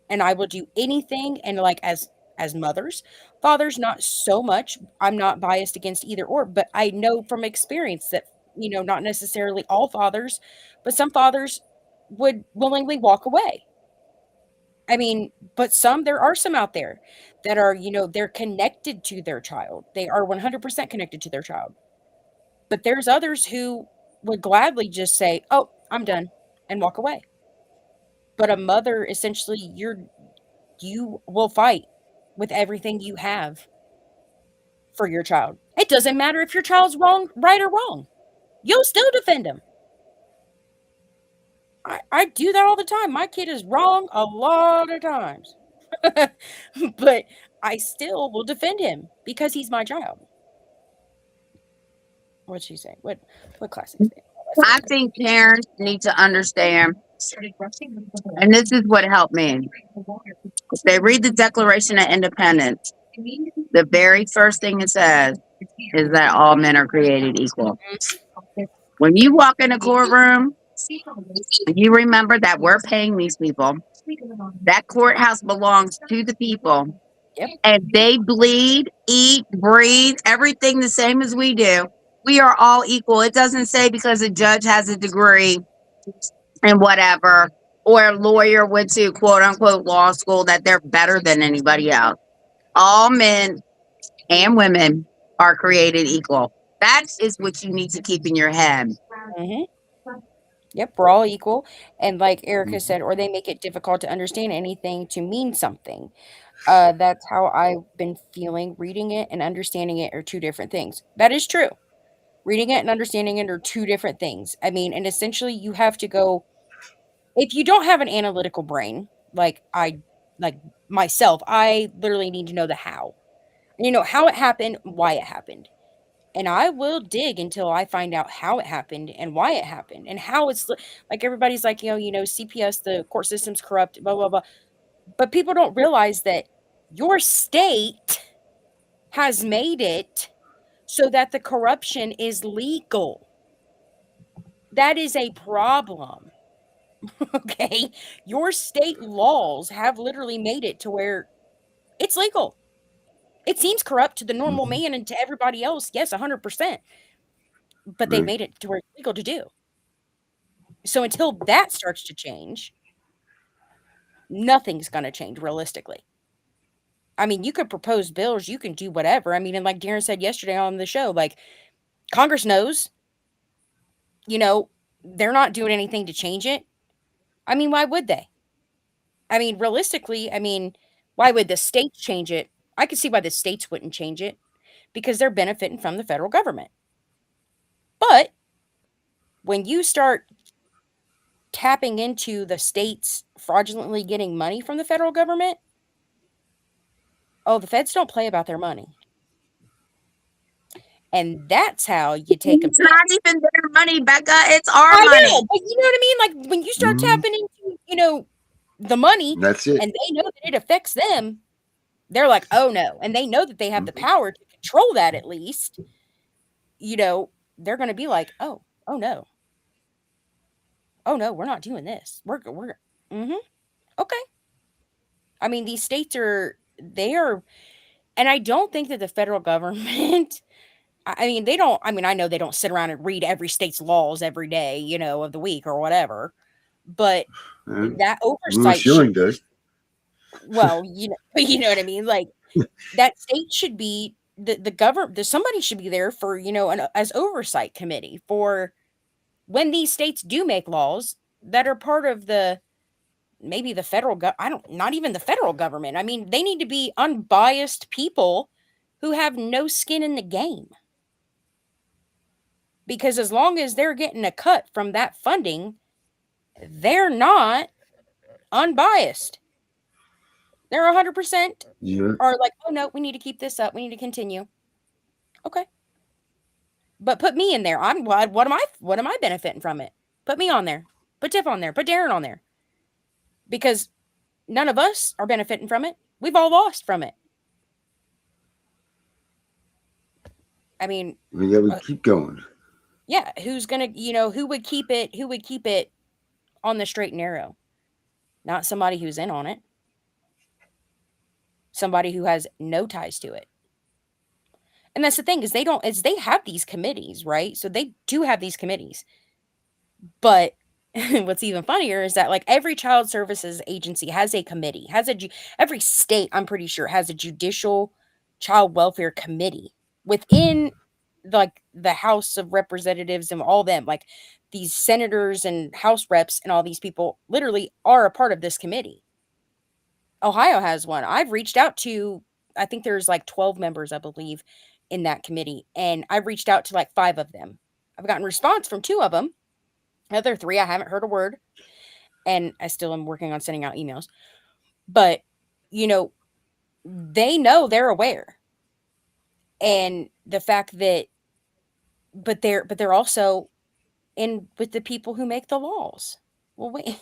And I will do anything. And like as mothers, fathers, not so much. I'm not biased against either or, but I know from experience that, you know, not necessarily all fathers, but some fathers would willingly walk away. I mean, but there are some out there that are, you know, they're connected to their child. They are 100% connected to their child. But there's others who would gladly just say, "Oh, I'm done," and walk away. But a mother, essentially, you will fight with everything you have for your child. It doesn't matter if your child's right or wrong. You'll still defend him. I do that all the time. My kid is wrong a lot of times. But I still will defend him because he's my child. What'd she say? What classic thing? I think parents need to understand, and this is what helped me. If they read the Declaration of Independence, the very first thing it says is that all men are created equal. When you walk in a courtroom, you remember that we're paying these people. That courthouse belongs to the people. Yep. And they bleed, eat, breathe, everything the same as we do. We are all equal. It doesn't say because a judge has a degree and whatever, or a lawyer went to quote unquote law school, that they're better than anybody else. All men and women are created equal. That is what you need to keep in your head. Mm-hmm. Yep, we're all equal. And like Erica said, or they make it difficult to understand anything to mean something. That's how I've been feeling. Reading it and understanding it are two different things. That is true. Reading it and understanding it are two different things. I mean, and essentially you have to go, if you don't have an analytical brain, like myself, I literally need to know the how. You know, how it happened, why it happened. And I will dig until I find out how it happened and why it happened and how it's like everybody's like, CPS, the court system's corrupt, blah, blah, blah. But people don't realize that your state has made it so that the corruption is legal. That is a problem. Okay? Your state laws have literally made it to where it's legal. It seems corrupt to the normal man and to everybody else. Yes, 100%. But they Right. made it to where it's legal to do. So until that starts to change, nothing's going to change realistically. I mean, you could propose bills, you can do whatever. I mean, and like Darren said yesterday on the show, like Congress knows, they're not doing anything to change it. I mean, why would they? I mean, realistically, why would the states change it? I could see why the states wouldn't change it because they're benefiting from the federal government. But when you start tapping into the states fraudulently getting money from the federal government, oh, the feds don't play about their money. And that's how you take It's not even their money, Becca. It's our I money. know, but you know what I mean? Like when you start tapping into, the money, That's it. and they know that it affects them, they're like, oh no. And they know that they have the power to control that at least. They're going to be like, oh no. Oh no, we're not doing this. We're okay. I mean, these states they are, and I don't think that the federal government, I know they don't sit around and read every state's laws every day, of the week or whatever, but that oversight Shilling does. Well, you know what I mean? Like that state should be the government, somebody should be there for, as oversight committee for when these states do make laws that are part of maybe the federal not even the federal government. I mean, they need to be unbiased people who have no skin in the game. Because as long as they're getting a cut from that funding, they're not unbiased. They're 100% are like, oh no, we need to keep this up. We need to continue. Okay. But put me in there. What am I benefiting from it? Put me on there. Put Tiff on there. Put Darren on there. Because none of us are benefiting from it. We've all lost from it. I mean, we gotta keep going. Yeah, who's gonna, who would keep it on the straight and narrow? Not somebody who's in on it. Somebody who has no ties to it. And that's the thing is they have these committees, right? So they do have these committees. But what's even funnier is that like every child services agency has a committee, every state, I'm pretty sure, has a judicial child welfare committee within like the House of Representatives and all them, like these senators and House reps and all these people literally are a part of this committee. Ohio has one. I've reached out to, I think there's like 12 members, I believe, in that committee. And I've reached out to like 5 of them. I've gotten response from 2 of them. The other 3, I haven't heard a word. And I still am working on sending out emails. But, they know, they're aware. And the fact that, but they're also in with the people who make the laws. Well, wait,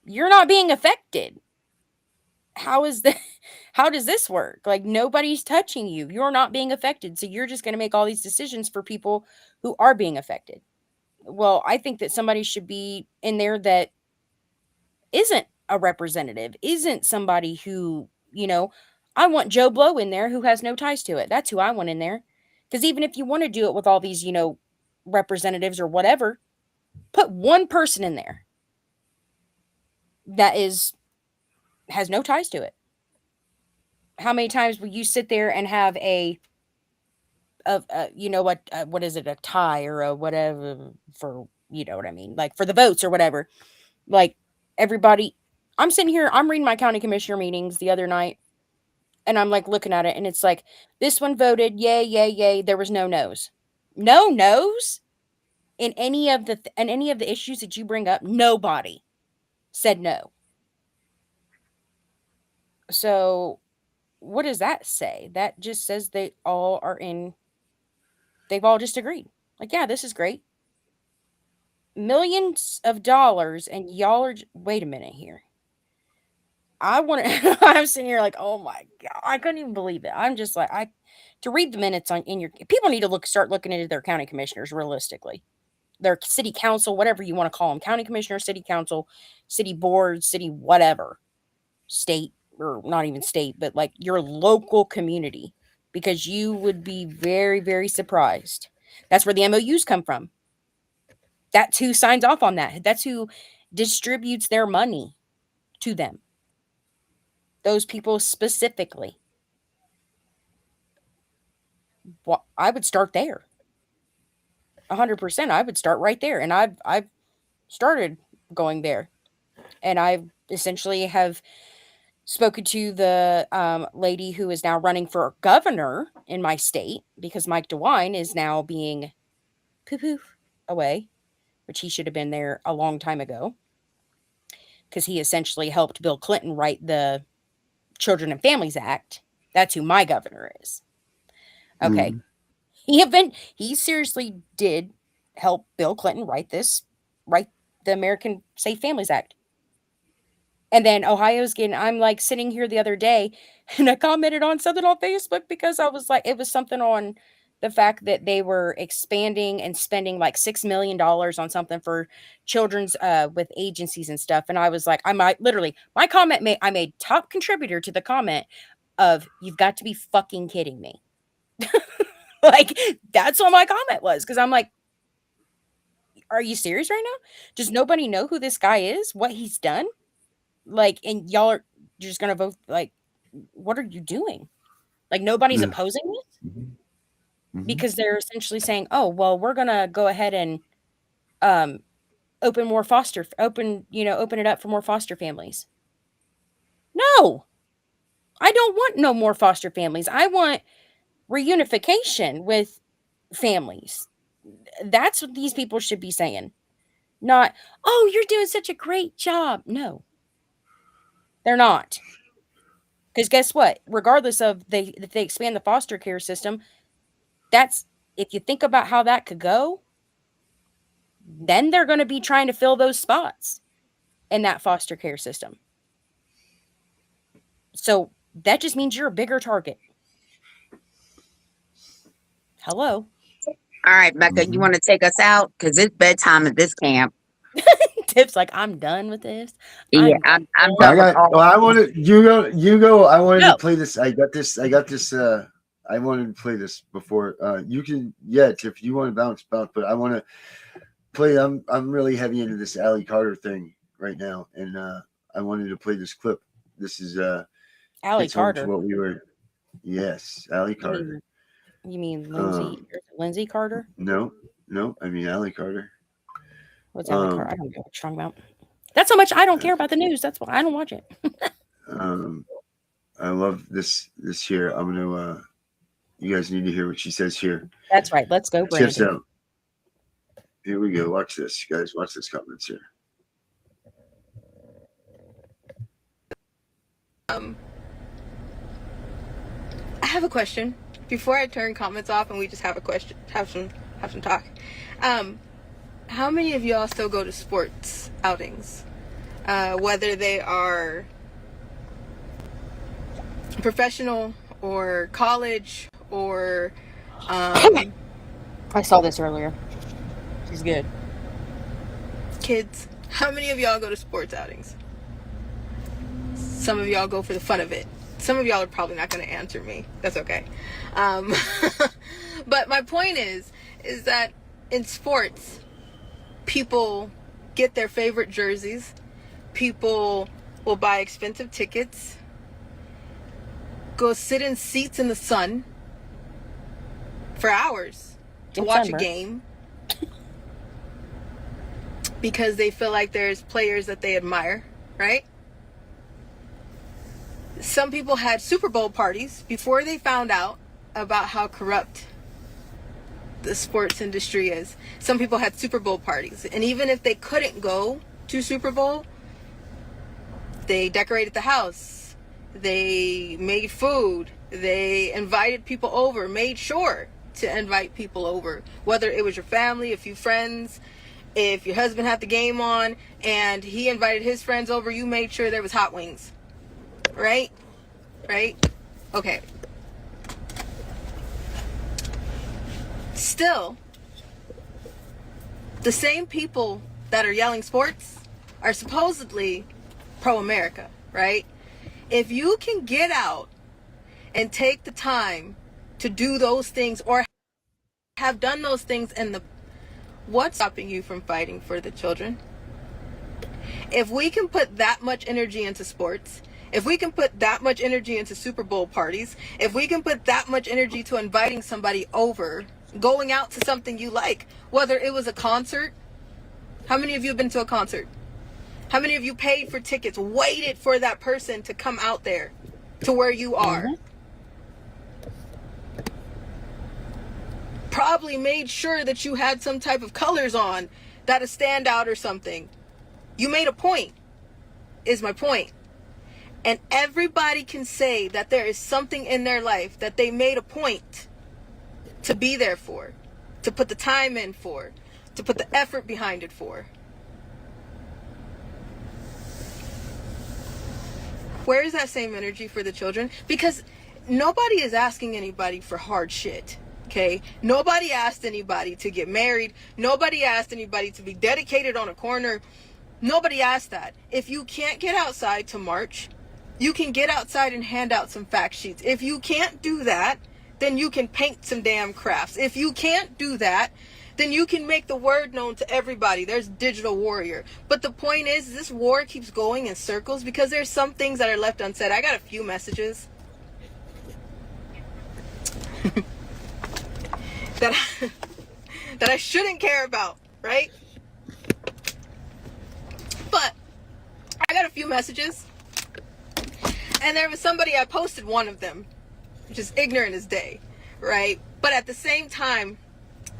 you're not being affected. How does this work? Like nobody's touching you. You're not being affected. So you're just going to make all these decisions for people who are being affected. Well, I think that somebody should be in there that isn't a representative, isn't somebody who, I want Joe Blow in there who has no ties to it. That's who I want in there. Because even if you want to do it with all these, representatives or whatever, put one person in there that has no ties to it. How many times will you sit there and have what is it, a tie or a whatever for, you know what I mean? Like for the votes or whatever. Like everybody, I'm sitting here, I'm reading my county commissioner meetings the other night and I'm like looking at it and it's like, this one voted, yay, yay, yay. There was no no's. No no's in any of the issues that you bring up. Nobody said no. So what does that say? That just says they've all just agreed. Like, yeah, this is great. Millions of dollars, and y'all are wait a minute here. I'm sitting here like, oh my God, I couldn't even believe it. I'm just like, to read the minutes in your people need to start looking into their county commissioners realistically. Their city council, whatever you want to call them, county commissioner, city council, city board, city whatever, state, or not even state, but like your local community, because you would be very, very surprised. That's where the MOUs come from. That's who signs off on that. That's who distributes their money to them. Those people specifically. Well, I would start there. 100%. I would start right there. And I've started going there. And I essentially have spoken to the lady who is now running for governor in my state, because Mike DeWine is now being poof away, which he should have been there a long time ago, because he essentially helped Bill Clinton write the Children and Families Act. That's who my governor is. Okay. He seriously did help Bill Clinton write the American Safe Families Act. And then Ohio's I'm like sitting here the other day and I commented on something on Facebook because I was like, it was something on the fact that they were expanding and spending like $6 million on something for children's with agencies and stuff. And I was like, my comment I made top contributor to the comment of, you've got to be fucking kidding me. Like, that's what my comment was. Cause I'm like, are you serious right now? Does nobody know who this guy is? What he's done? Like, and y'all are just going to vote. Like, what are you doing? Like, nobody's opposing this because they're essentially saying, oh, well, we're going to go ahead and open it up for more foster families. No, I don't want no more foster families. I want reunification with families. That's what these people should be saying. Not, oh, you're doing such a great job. No, they're not. Because guess what? Regardless of if they expand the foster care system, if you think about how that could go, then they're going to be trying to fill those spots in that foster care system. So that just means you're a bigger target. Hello. All right, Becca, you want to take us out? Because it's bedtime at this camp. Tiff's like, I'm done with this. Yeah, I'm done with all. I wanted you go. I wanted to play this. I got this. I wanted to play this before. You can, Tiff, you want to bounce, but I want to play. I'm really heavy into this Allie Carter thing right now, and I wanted to play this clip. This is Allie Carter. What we were. Yes, Allie Carter. You mean Lindsay Carter? No. I mean Allie Carter. What's Allie Carter? I don't know what you're talking about. That's how much I don't care about the news. That's why I don't watch it. I love this here. I'm gonna. You guys need to hear what she says here. That's right. Let's go, Brandon. Tiff's out. Here we go. Watch this, you guys. Watch this comments here. I have a question. Before I turn comments off and we just have a question, have some talk. How many of y'all still go to sports outings? Whether they are professional or college or I saw this earlier. She's good. Kids. How many of y'all go to sports outings? Some of y'all go for the fun of it. Some of y'all are probably not going to answer me. That's okay. But my point is that in sports, people get their favorite jerseys. People will buy expensive tickets. Go sit in seats in the sun for hours to watch a game. Because they feel like there's players that they admire, right? Some people had Super Bowl parties before they found out about how corrupt the sports industry is. Some people had Super Bowl parties, and even if they couldn't go to Super Bowl, they decorated the house, they made food, they invited people over, made sure to invite people over, whether it was your family, a few friends. If your husband had the game on and he invited his friends over, you made sure there was hot wings. Right? Okay. Still, the same people that are yelling sports are supposedly pro-America, right? If you can get out and take the time to do those things or have done those things in the, what's stopping you from fighting for the children? If we can put that much energy into sports, if we can put that much energy into Super Bowl parties, if we can put that much energy to inviting somebody over, going out to something you like, whether it was a concert. How many of you have been to a concert? How many of you paid for tickets, waited for that person to come out there to where you are? Probably made sure that you had some type of colors on, that a standout or something. You made a point, is my point. And everybody can say that there is something in their life that they made a point to be there for, to put the time in for, to put the effort behind it for. Where is that same energy for the children? Because nobody is asking anybody for hard shit. Okay? Nobody asked anybody to get married. Nobody asked anybody to be dedicated on a corner. Nobody asked that. If you can't get outside to march, you can get outside and hand out some fact sheets. If you can't do that, then you can paint some damn crafts. If you can't do that, then you can make the word known to everybody. There's digital warrior. But the point is, this war keeps going in circles because there's some things that are left unsaid. I got a few messages that I shouldn't care about, right? But I got a few messages, and there was somebody, I posted one of them, which is ignorant as day, right? But at the same time,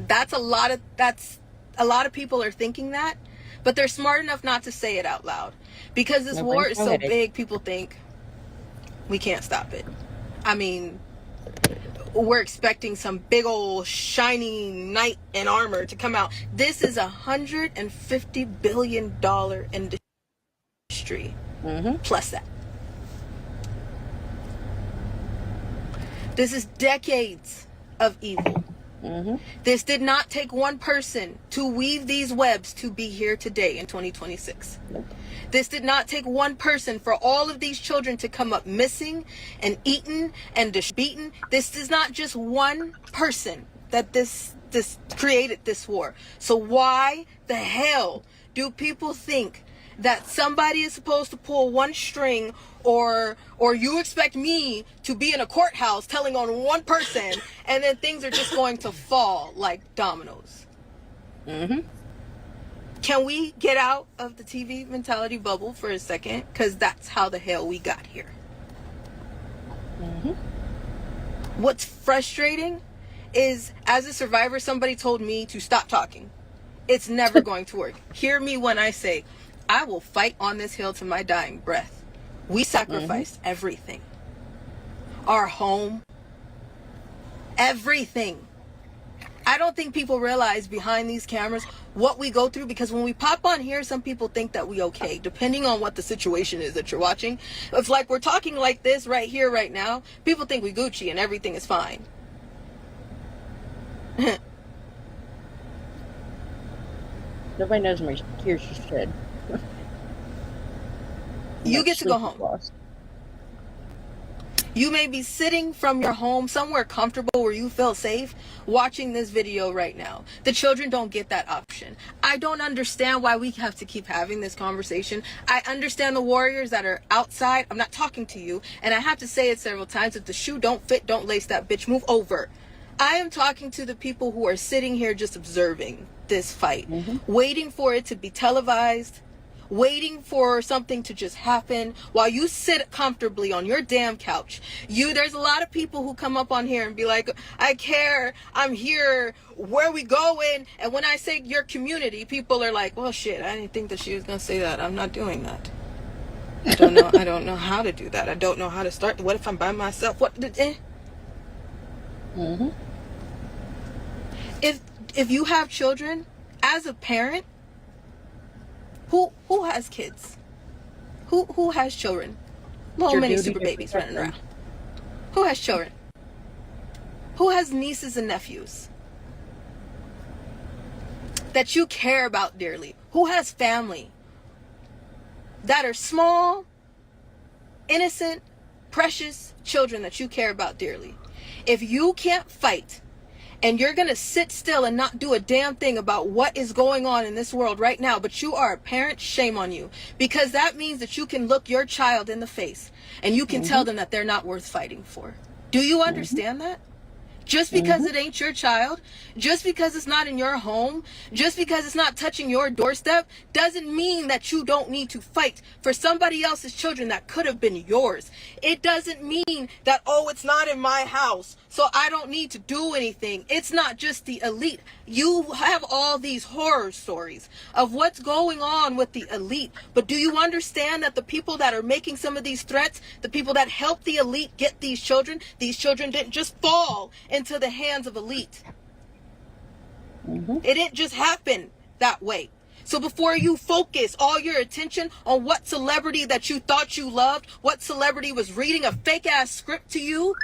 that's a lot of people are thinking that, but they're smart enough not to say it out loud because this war is so big. People think we can't stop it. I mean, we're expecting some big old shiny knight in armor to come out. This is $150 billion industry, plus that. This is decades of evil. This did not take one person to weave these webs to be here today in 2026. This did not take one person for all of these children to come up missing and eaten and beaten. This is not just one person that this created this war. So why the hell do people think that somebody is supposed to pull one string, or you expect me to be in a courthouse telling on one person and then things are just going to fall like dominoes? Can we get out of the TV mentality bubble for a second? Because that's how the hell we got here. What's frustrating is, as a survivor, somebody told me to stop talking. It's never going to work. Hear me when I say, I will fight on this hill to my dying breath. We sacrificed everything. Our home. Everything. I don't think people realize behind these cameras what we go through, because when we pop on here, some people think that we okay, depending on what the situation is that you're watching. If like we're talking like this right here, right now, people think we Gucci and everything is fine. Nobody knows my tears just shed. You get to go home. You may be sitting from your home somewhere comfortable where you feel safe watching this video right now. The children don't get that option. I don't understand why we have to keep having this conversation. I understand the warriors that are outside. I'm not talking to you, and I have to say it several times. If the shoe don't fit, don't lace that bitch. Move over. I am talking to the people who are sitting here just observing this fight, waiting for it to be televised, waiting for something to just happen while you sit comfortably on your damn couch. There's a lot of people who come up on here and be like, I care, I'm here, where we going? And when I say your community, people are like, well, shit, I didn't think that she was gonna say that. I'm not doing that. I don't know how to do that. I don't know how to start. What if I'm by myself? If you have children, as a parent, who has kids? Who has children? Little mini super babies running around. Who has children? Who has nieces and nephews that you care about dearly? Who has family that are small, innocent, precious children that you care about dearly? If you can't fight and you're going to sit still and not do a damn thing about what is going on in this world right now, but you are a parent, shame on you. Because that means that you can look your child in the face and you can tell them that they're not worth fighting for. Do you understand that? Just because it ain't your child, just because it's not in your home, just because it's not touching your doorstep, doesn't mean that you don't need to fight for somebody else's children that could have been yours. It doesn't mean that, oh, it's not in my house, so I don't need to do anything. It's not just the elite. You have all these horror stories of what's going on with the elite, but do you understand that the people that are making some of these threats, the people that help the elite get these children didn't just fall into the hands of elite. It didn't just happen that way. So before you focus all your attention on what celebrity that you thought you loved, what celebrity was reading a fake ass script to you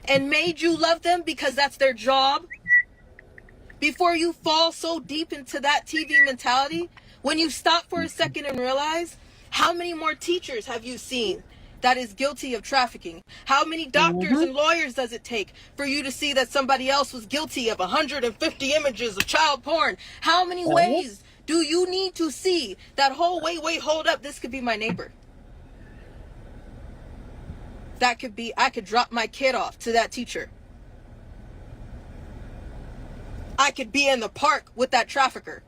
and made you love them because that's their job, before you fall so deep into that TV mentality, when you stop for a second and realize, how many more teachers have you seen that is guilty of trafficking? How many doctors and lawyers does it take for you to see that somebody else was guilty of 150 images of child porn? How many ways do you need to see that whole, wait, hold up, this could be my neighbor? That could be, I could drop my kid off to that teacher. I could be in the park with that trafficker.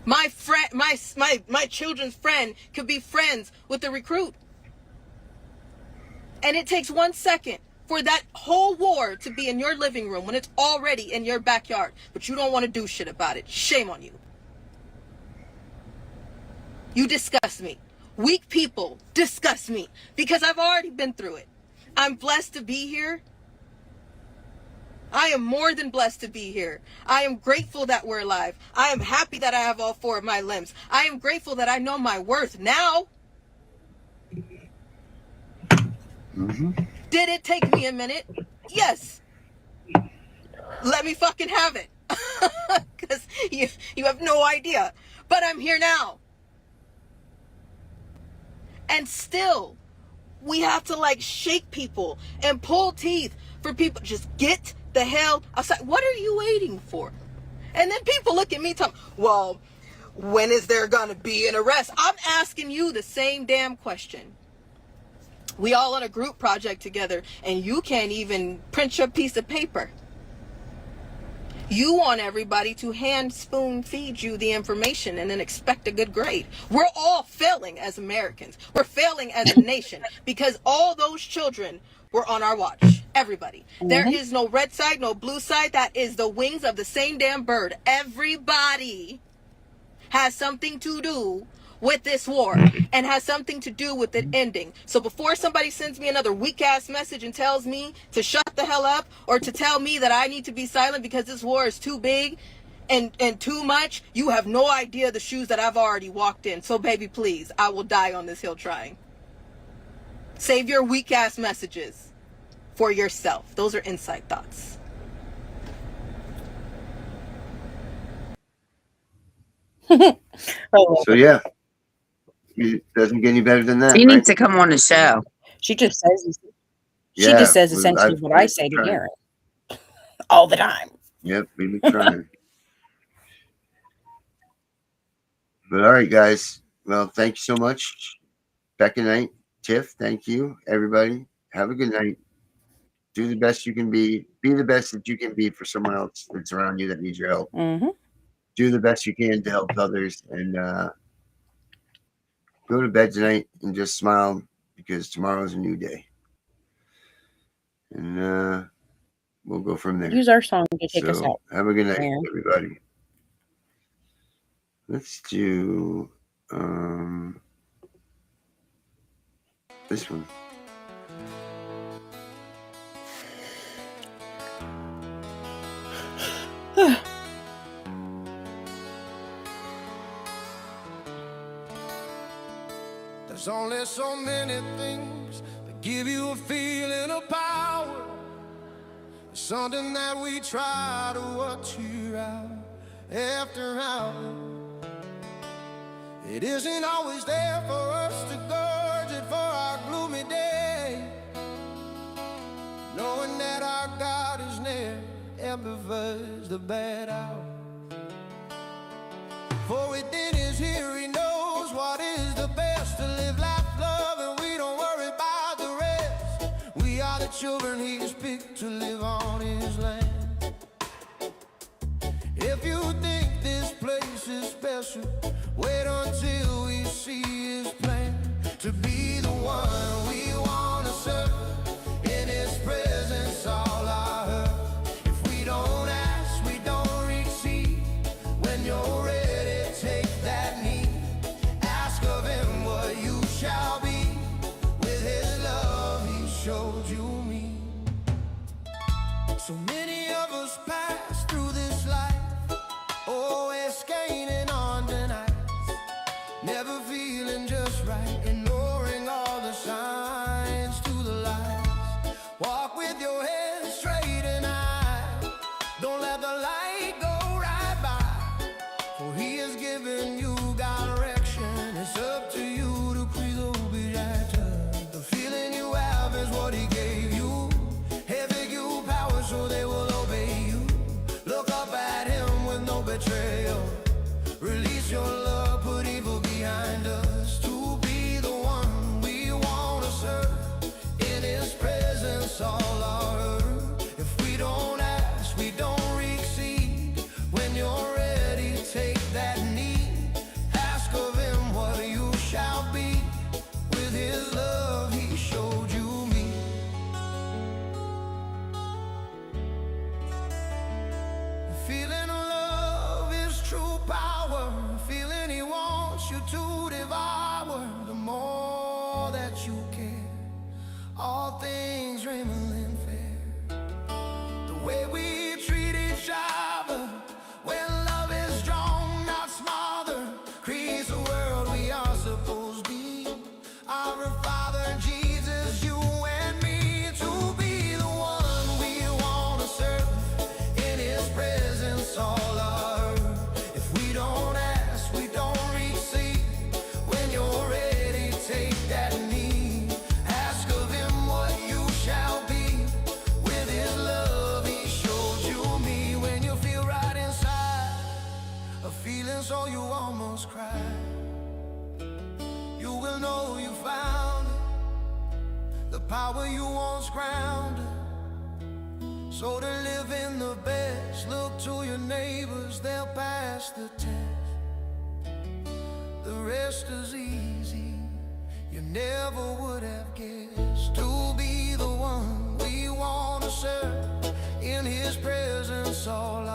My friend, my children's friend could be friends with the recruit. And it takes 1 second for that whole war to be in your living room when it's already in your backyard, but you don't want to do shit about it. Shame on you. You disgust me. Weak people disgust me because I've already been through it. I'm blessed to be here. I am more than blessed to be here. I am grateful that we're alive. I am happy that I have all 4 of my limbs. I am grateful that I know my worth now. Did it take me a minute? Yes. Let me fucking have it. Because you have no idea. But I'm here now. And still, we have to like shake people and pull teeth for people. Just get the hell outside. What are you waiting for? And then people look at me talking, well, when is there gonna be an arrest? I'm asking you the same damn question. We all on a group project together and you can't even print your piece of paper. You want everybody to hand spoon feed you the information and then expect a good grade. We're all failing as Americans. We're failing as a nation because all those children were on our watch. Everybody. There is no red side, no blue side. That is the wings of the same damn bird. Everybody has something to do with this war and has something to do with it ending. So before somebody sends me another weak ass message and tells me to shut the hell up or to tell me that I need to be silent because this war is too big and too much, you have no idea the shoes that I've already walked in. So baby, please, I will die on this hill trying. Save your weak ass messages for yourself. Those are inside thoughts. So yeah, it doesn't get any better than that. You right? need to come on the show. She just says Yeah, essentially what I say to trying. Darren all the time. Yep, we've been trying. But all right, guys. Well, thank you so much. Back night. Tiff, thank you. Everybody, have a good night. Do the best you can be. Be the best that you can be for someone else that's around you that needs your help. do the best you can to help others, and go to bed tonight and just smile, because tomorrow's a new day. And we'll go from there. Use our song to take us out. Have a good night, Aaron. everybody. Let's do this one. There's only so many things that give you a feeling of power. It's something that we try to watch you out after hour. It isn't always there for us to gorge it for our gloomy day, knowing that our God is near and prefers the bad hour. For within is here, he knows what is the best, to live life, love, and we don't worry about the rest. We are the children he has picked to live on his land. If you think this place is special, wait until we see his plan, to be the one we want to serve. In his presence all I heard. If we don't ask, we don't receive. When you're ready, take that knee. Ask of him what you shall be. With his love he showed you me. So many of us pass through this life, always gaining on tonight, never feeling just right, ignoring all the signs to the lies. Walk with your head straight and high, don't let the light go right by, for he has given you direction. It's up to you to please obey. The feeling you have is what he gave you. He'll give you power so they will obey you. Look up at him with no betrayal. Release your love, put evil behind us, to be the one we want to serve. In his presence all our earth. If we don't ask, we don't receive. When you're ready, take that knee. Ask of him what you shall be. With his love he showed you me. Feeling love is true power. Feeling he wants you to devour. The more that you care, all things remain fair. The way we treat each other, when love is strong, not smothered, creates a world we are supposed to be. Our Father Jesus, you and me, to be the one we want to serve. In his presence all our earth. If we don't ask, we don't receive. When you're ready, take that knee. Ask of him what you shall be. With his love he showed you me. When you feel right inside, a feeling so you almost cry, you will know you found the power you once grounded. So to live in the best, look to your neighbors, they'll pass the test. The rest is easy, you never would have guessed. To be the one we want to serve, in his presence all